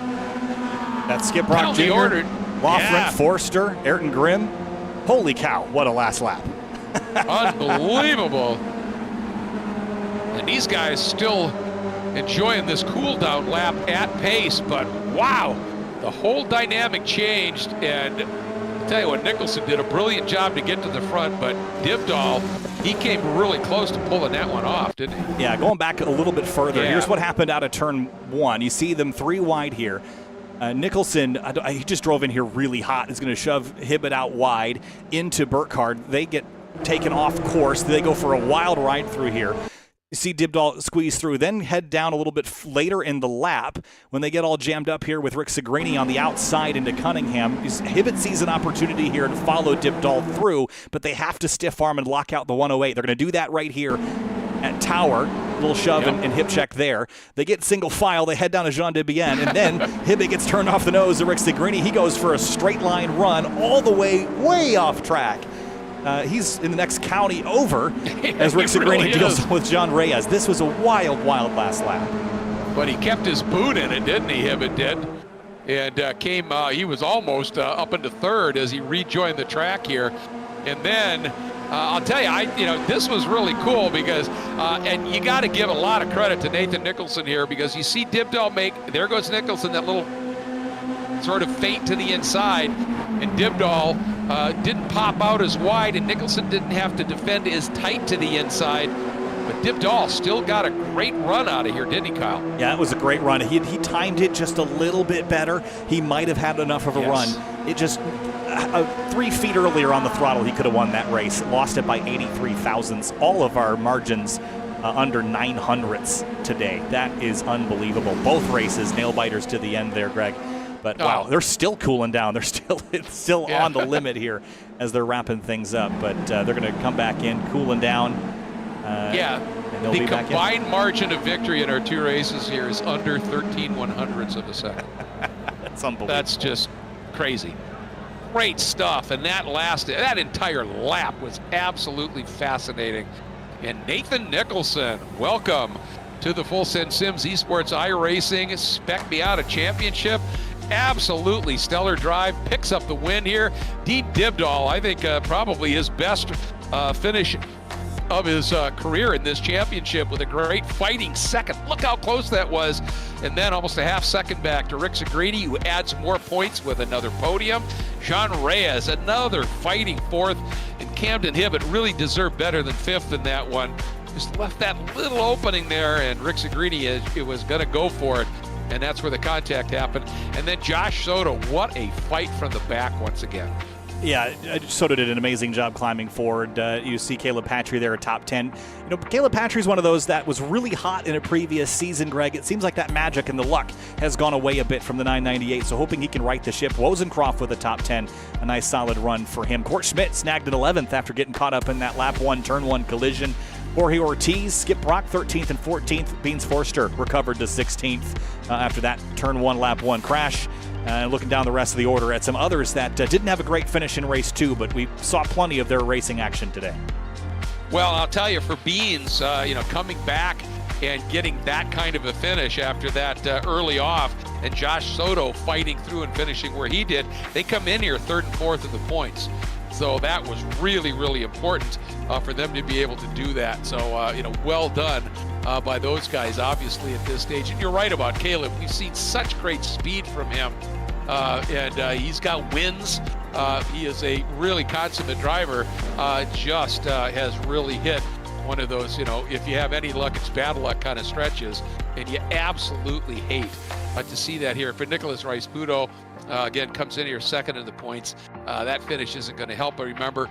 That's Skip Rock Jr., ordered. Loughran, Forster, Ayrton Grimm. Holy cow, what a last lap. Unbelievable. And these guys still enjoying this cool down lap at pace, but wow, the whole dynamic changed. And I'll tell you what, Nicholson did a brilliant job to get to the front, but Dibdall, he came really close to pulling that one off, didn't he? Yeah, going back a little bit further, here's what happened out of turn 1. You see them 3 wide here. Nicholson, he just drove in here really hot. Is going to shove Hibbett out wide into Burkhardt. They get taken off course. They go for a wild ride through here. You see Dibdahl squeeze through, then head down a little bit later in the lap when they get all jammed up here with Rick Segrini on the outside into Cunningham. Hibbett sees an opportunity here to follow Dibdahl through, but they have to stiff arm and lock out the 108. They're going to do that right here at Tower. Little shove and hip check there. They get single file. They head down to Jean Debienne, and then Hibbett gets turned off the nose of Rick Segrini. He goes for a straight line run all the way off track. He's in the next county over as Rick Segrini deals with John Reyes. This was a wild last lap. But he kept his boot in it, didn't he, Hibbett did? And he was almost up into third as he rejoined the track here. And then I'll tell you, this was really cool because, and you got to give a lot of credit to Nathan Nicholson here, because you see Dibdahl there goes Nicholson, that little sort of feint to the inside, and Dibdahl didn't pop out as wide, and Nicholson didn't have to defend as tight to the inside. But Dibdahl still got a great run out of here, didn't he, Kyle? Yeah, it was a great run. He timed it just a little bit better. He might have had enough of a run. It just 3 feet earlier on the throttle, he could have won that race. Lost it by 83 thousandths. All of our margins under 900ths today. That is unbelievable. Both races nail biters to the end there, Greg. But wow, they're still cooling down. It's still on the limit here as they're wrapping things up. But they're going to come back in, cooling down. And the combined margin of victory in our 2 races here is under 13 100ths of a second. That's unbelievable. That's just crazy. Great stuff, and that entire lap was absolutely fascinating. And Nathan Nicholson, welcome to the Full Send Sims Esports iRacing Spec Miata Championship. Absolutely stellar drive, picks up the win here. Dean Dibdahl, I think probably his best finish of his career in this championship, with a great fighting second. Look how close that was. And then almost a half second back to Rick Segrini, who adds more points with another podium. Jean Reyes, another fighting fourth. And Camden Hibbett really deserved better than fifth in that one. Just left that little opening there, and Rick Segrini, it was going to go for it. And that's where the contact happened. And then Josh Soto, what a fight from the back once again. Yeah, Soto did an amazing job climbing forward. You see Caleb Patry there at top 10. Caleb Patry's one of those that was really hot in a previous season, Greg. It seems like that magic and the luck has gone away a bit from the 998, so hoping he can right the ship. Wozencroft with a top 10, a nice solid run for him. Court Schmidt snagged an 11th after getting caught up in that lap 1, turn 1 collision. Jorge Ortiz, Skip Brock 13th and 14th. Beans Forster recovered to 16th after that turn 1, lap 1 crash. Looking down the rest of the order at some others that didn't have a great finish in race 2, but we saw plenty of their racing action today. Well, I'll tell you, for Beans, coming back and getting that kind of a finish after that early off, and Josh Soto fighting through and finishing where he did, they come in here 3rd and 4th of the points. So that was really, really important for them to be able to do that. So, well done by those guys, obviously, at this stage. And you're right about Caleb. We've seen such great speed from him, and he's got wins. He is a really consummate driver, has really hit one of those, if you have any luck, it's bad luck kind of stretches, and you absolutely hate to see that here. For Nicholas Rice-Budo, again, comes in here 2nd in the points. That finish isn't going to help, but remember,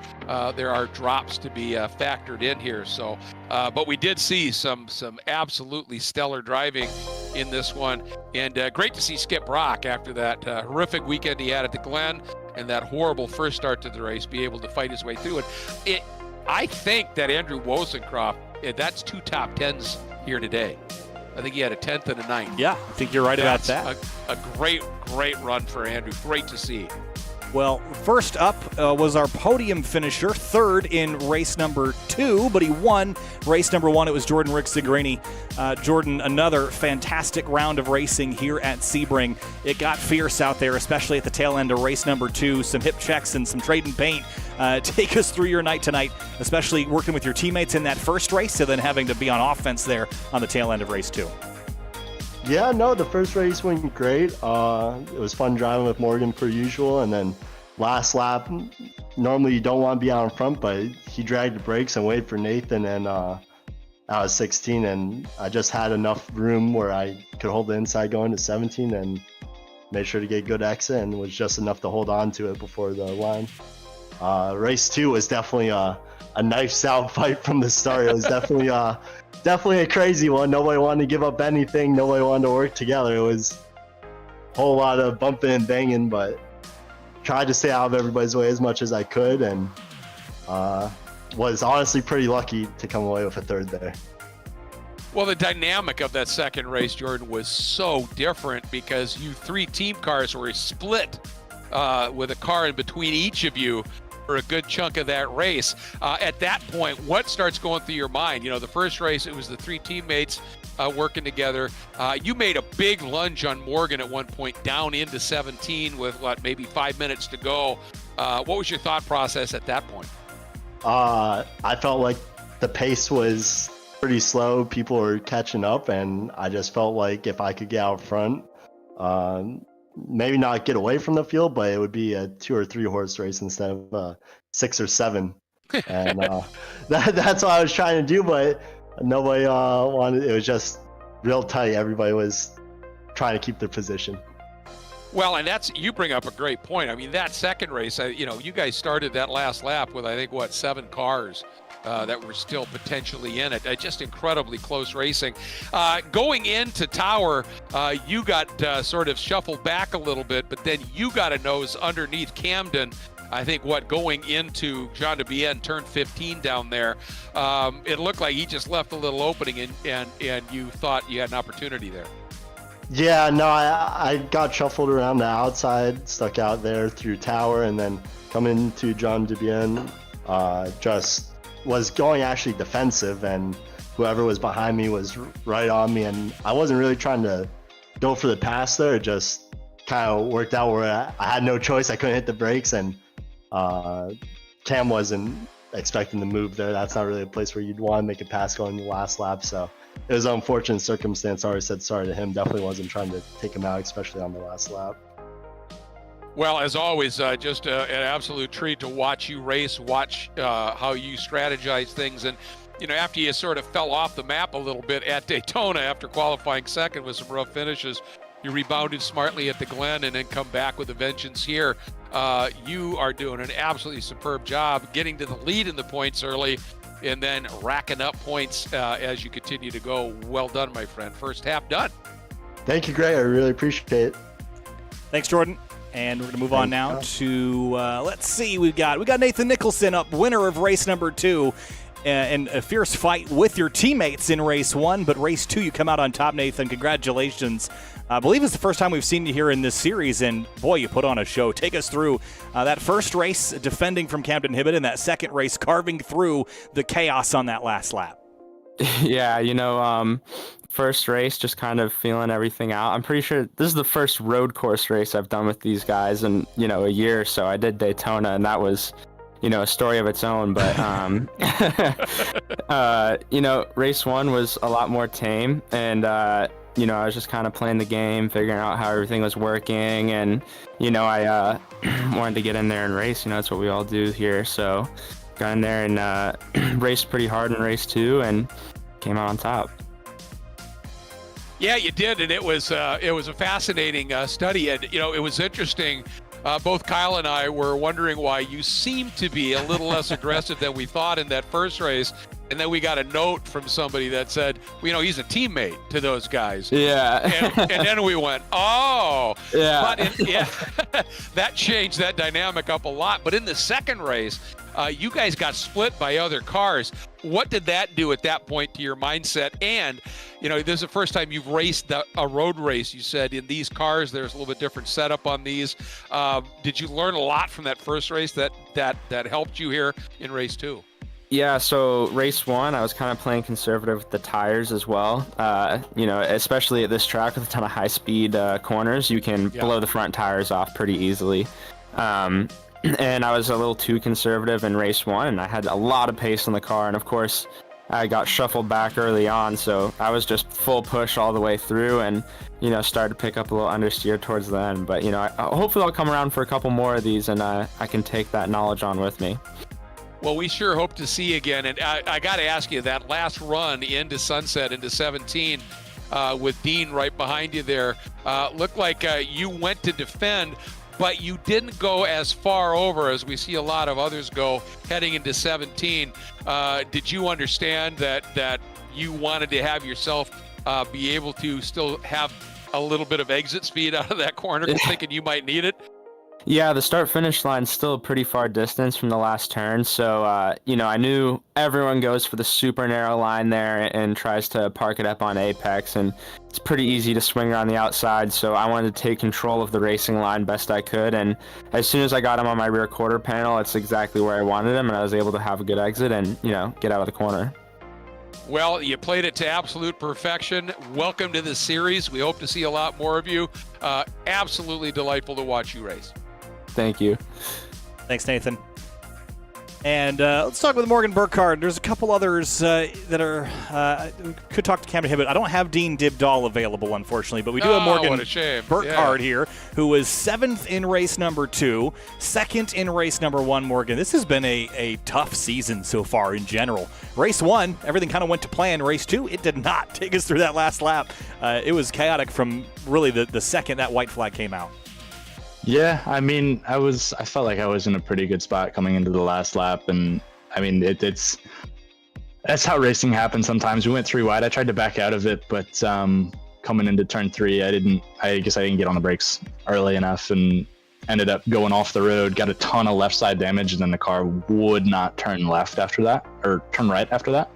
there are drops to be factored in here. So, but we did see some absolutely stellar driving in this one, and great to see Skip Brock, after that horrific weekend he had at the Glen and that horrible first start to the race, be able to fight his way through it. I think that Andrew Wozencroft, that's 2 top 10s here today. I think he had a 10th and a 9th. Yeah, I think you're right about that. A great run for Andrew. Great to see. Well, first up was our podium finisher, 3rd in race number 2, but he won race number 1. It was Jordan Rick Segrini. Jordan, another fantastic round of racing here at Sebring. It got fierce out there, especially at the tail end of race number 2. Some hip checks and some trade and paint. Take us through your night tonight, especially working with your teammates in that first race, and then having to be on offense there on the tail end of race 2. Yeah, no, the first race went great. It was fun driving with Morgan per usual, and then last lap, normally you don't want to be out in front, but he dragged the brakes and waited for Nathan, and I was 16, and I just had enough room where I could hold the inside going to 17 and made sure to get a good exit, and was just enough to hold on to it before the line. Race 2 was definitely a knife out fight from the start. It was definitely a crazy one. Nobody wanted to give up anything. Nobody wanted to work together. It was a whole lot of bumping and banging, but tried to stay out of everybody's way as much as I could, and was honestly pretty lucky to come away with a third there. Well, the dynamic of that second race, Jordan, was so different because you three team cars were split with a car in between each of you for a good chunk of that race. At that point, what starts going through your mind? You know, the first race, it was the three teammates working together. You made a big lunge on Morgan at one point down into 17 with, maybe 5 minutes to go. What was your thought process at that point? I felt like the pace was pretty slow. People were catching up, and I just felt like if I could get out front, maybe not get away from the field, but it would be a 2 or 3 horse race instead of 6 or 7. And that's what I was trying to do, but nobody wanted. It was just real tight. Everybody was trying to keep their position. Well, and you bring up a great point. I mean, that second race, you guys started that last lap with, I think, 7 cars that were still potentially in it. Just incredibly close racing. Going into Tower, you got sort of shuffled back a little bit, but then you got a nose underneath Camden. I think going into Jean de Bienne, turn 15 down there, it looked like he just left a little opening, and you thought you had an opportunity there. Yeah, no, I got shuffled around the outside, stuck out there through Tower, and then coming to Jean de Bienne, just was going actually defensive, and whoever was behind me was right on me, and I wasn't really trying to go for the pass there. It just kind of worked out where I had no choice. I couldn't hit the brakes, and Cam wasn't expecting to move there. That's not really a place where you'd want to make a pass going in the last lap, so it was an unfortunate circumstance. I already said sorry to him. Definitely wasn't trying to take him out, especially on the last lap. Well, as always, just an absolute treat to watch you race, watch how you strategize things. And, after you sort of fell off the map a little bit at Daytona after qualifying second with some rough finishes, you rebounded smartly at the Glen and then come back with a vengeance here. You are doing an absolutely superb job getting to the lead in the points early and then racking up points as you continue to go. Well done, my friend. First half done. Thank you, Greg. I really appreciate it. Thanks, Jordan. And we're going to move on now to, let's see, we got Nathan Nicholson up, winner of race number 2, and a fierce fight with your teammates in race 1, but race 2 you come out on top, Nathan. Congratulations. I believe it's the first time we've seen you here in this series, and boy, you put on a show. Take us through that first race defending from Camden Hibbett and that second race carving through the chaos on that last lap. Yeah, first race, just kind of feeling everything out. I'm pretty sure this is the first road course race I've done with these guys in, a year or so. I did Daytona, and that was, a story of its own. But, race 1 was a lot more tame. And, I was just kind of playing the game, figuring out how everything was working. And, I wanted to get in there and race. That's what we all do here. So got in there and raced pretty hard in race 2 and came out on top. Yeah, you did, and it was a fascinating study, and it was interesting. Both Kyle and I were wondering why you seemed to be a little less aggressive than we thought in that first race, and then we got a note from somebody that said, he's a teammate to those guys. Yeah. and then we went, oh. Yeah. But that changed that dynamic up a lot. But in the second race, you guys got split by other cars. What did that do at that point to your mindset? And, this is the first time you've raced a road race. You said in these cars, there's a little bit different setup on these. Did you learn a lot from that first race that helped you here in race 2? Yeah, so race 1, I was kind of playing conservative with the tires as well. Especially at this track with a ton of high-speed corners, you can blow the front tires off pretty easily. And I was a little too conservative in race 1, and I had a lot of pace in the car, and of course I got shuffled back early on, so I was just full push all the way through and started to pick up a little understeer towards the end. But hopefully I'll come around for a couple more of these, and I can take that knowledge on with me. Well, we sure hope to see you again. And I got to ask you, that last run into Sunset, into 17, with Dean right behind you there, looked like you went to defend, but you didn't go as far over as we see a lot of others go heading into 17. Did you understand that you wanted to have yourself be able to still have a little bit of exit speed out of that corner, thinking you might need it? Yeah, the start-finish line's still a pretty far distance from the last turn, so, I knew everyone goes for the super narrow line there and tries to park it up on apex, and it's pretty easy to swing around the outside, so I wanted to take control of the racing line best I could, and as soon as I got him on my rear quarter panel, it's exactly where I wanted him, and I was able to have a good exit and, get out of the corner. Well, you played it to absolute perfection. Welcome to the series. We hope to see a lot more of you. Absolutely delightful to watch you race. Thank you. Thanks, Nathan. And let's talk with Morgan Burkhardt. There's a couple others that are could talk to Cameron Hibbett. I don't have Dean Dibdahl available, unfortunately, but we do have Morgan what a shame. Burkhardt here, who was 7th in race number 2, 2nd in race number 1. Morgan, this has been a tough season so far in general. Race 1, everything kind of went to plan. Race 2, it did not. Take us through that last lap. It was chaotic from really the second that white flag came out. Yeah, I mean, I felt like I was in a pretty good spot coming into the last lap, and I mean, that's how racing happens sometimes. We went 3 wide. I tried to back out of it, but coming into turn 3, I guess I didn't get on the brakes early enough and ended up going off the road, got a ton of left side damage, and then the car would not turn left after that, or turn right after that,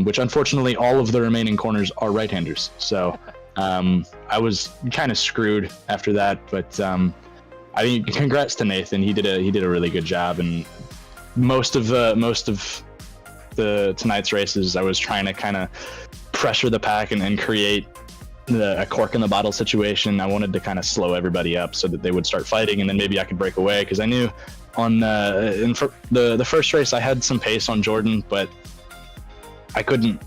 which unfortunately all of the remaining corners are right-handers. So I was kind of screwed after that, but I mean, congrats to Nathan. He did a really good job, and most of tonight's races, I was trying to kind of pressure the pack and create a cork in the bottle situation. I wanted to kind of slow everybody up so that they would start fighting, and then maybe I could break away, because I knew on the first race I had some pace on Jordan, but I couldn't,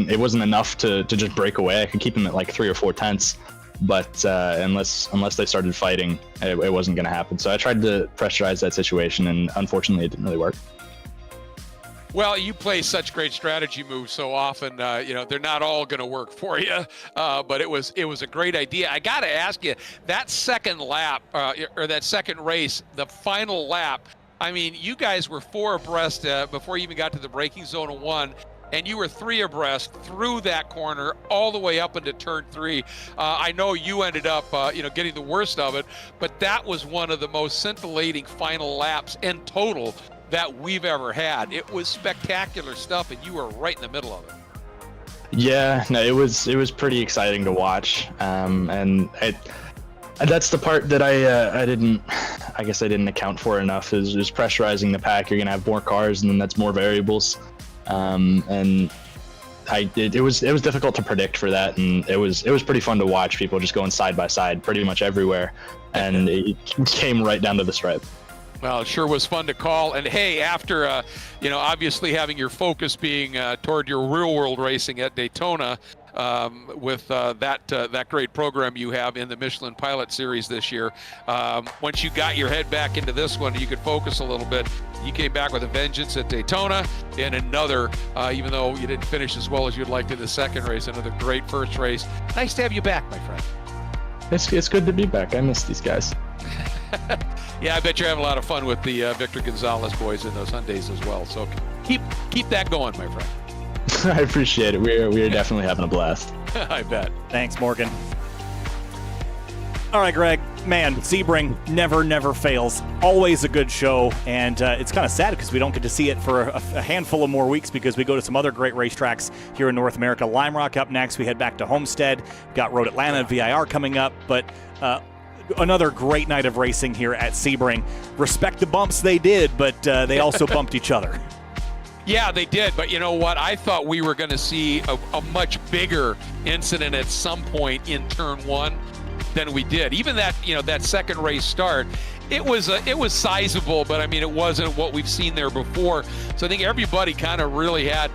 it wasn't enough to just break away. I could keep him at like 3 or 4 tenths, but unless they started fighting, it wasn't going to happen. So I tried to pressurize that situation, and unfortunately it didn't really work. Well, you play such great strategy moves so often, they're not all going to work for you, but it was a great idea. I got to ask you, that second lap, or that second race, the final lap, I mean, you guys were 4 abreast before you even got to the braking zone of 1, and you were 3 abreast through that corner all the way up into turn 3. I know you ended up, getting the worst of it, but that was one of the most scintillating final laps in total that we've ever had. It was spectacular stuff, and you were right in the middle of it. Yeah, no, it was pretty exciting to watch, and that's the part that I didn't account for enough, is pressurizing the pack. You're gonna have more cars, and then that's more variables. And it was difficult to predict for that, and it was pretty fun to watch people just going side by side pretty much everywhere, and it came right down to the stripe. Well, it sure was fun to call. And hey, after obviously having your focus being toward your real world racing at Daytona, with that great program you have in the Michelin Pilot Series this year, once you got your head back into this one, you could focus a little bit. You came back with a vengeance at Daytona, and another, even though you didn't finish as well as you'd like to the second race, another great first race. Nice to have you back, my friend. It's good to be back. I miss these guys. Yeah, I bet you're having a lot of fun with the Victor Gonzalez boys in those Hyundais as well. So keep that going, my friend. I appreciate it. We are definitely having a blast. I bet. Thanks, Morgan. All right, Greg. Man, Sebring never fails. Always a good show, and it's kind of sad because we don't get to see it for a handful of more weeks because we go to some other great racetracks here in North America. Lime Rock up next. We head back to Homestead. Got Road Atlanta, VIR coming up, but another great night of racing here at Sebring. Respect the bumps they did, but they also bumped each other. Yeah, they did, but you know what? I thought we were going to see a much bigger incident at some point in turn 1 than we did. Even that, that second race start, it was sizable, but I mean, it wasn't what we've seen there before. So I think everybody kind of really had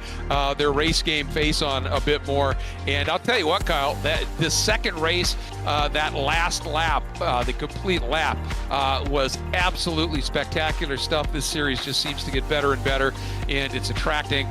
their race game face on a bit more. And I'll tell you what, Kyle, that the second race, that last lap, the complete lap, was absolutely spectacular stuff. This series just seems to get better and better, and it's attracting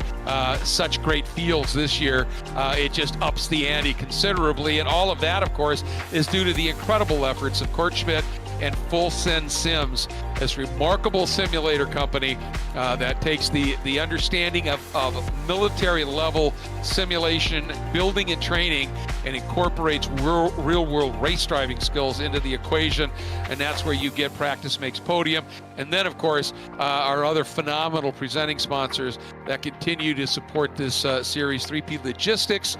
such great fields this year. It just ups the ante considerably, and all of that, of course, is due to the incredible efforts of Kurt Schmidt and Full Send Sims, this remarkable simulator company that takes the understanding of military level simulation, building and training, and incorporates real world race driving skills into the equation. And that's where you get Practice Makes Podium. And then, of course, our other phenomenal presenting sponsors that continue to support this series, 3P Logistics.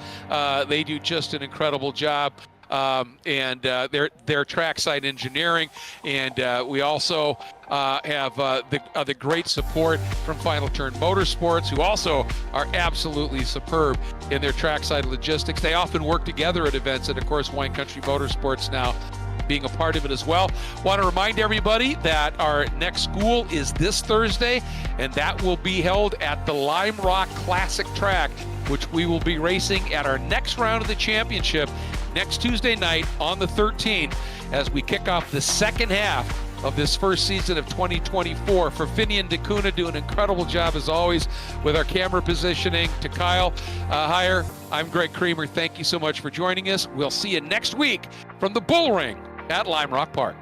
They do just an incredible job. And their trackside engineering, and we also have the great support from Final Turn Motorsports, who also are absolutely superb in their trackside logistics. They often work together at events, and of course Wine Country Motorsports now being a part of it as well. Want to remind everybody that our next school is this Thursday, and that will be held at the Lime Rock Classic track, which we will be racing at our next round of the championship next Tuesday night on the 13th, as we kick off the second half of this first season of 2024. For Finian DeCuna, do an incredible job as always with our camera positioning. To Kyle Heyer, I'm Greg Creamer. Thank you so much for joining us. We'll see you next week from the Bull Ring at Lime Rock Park.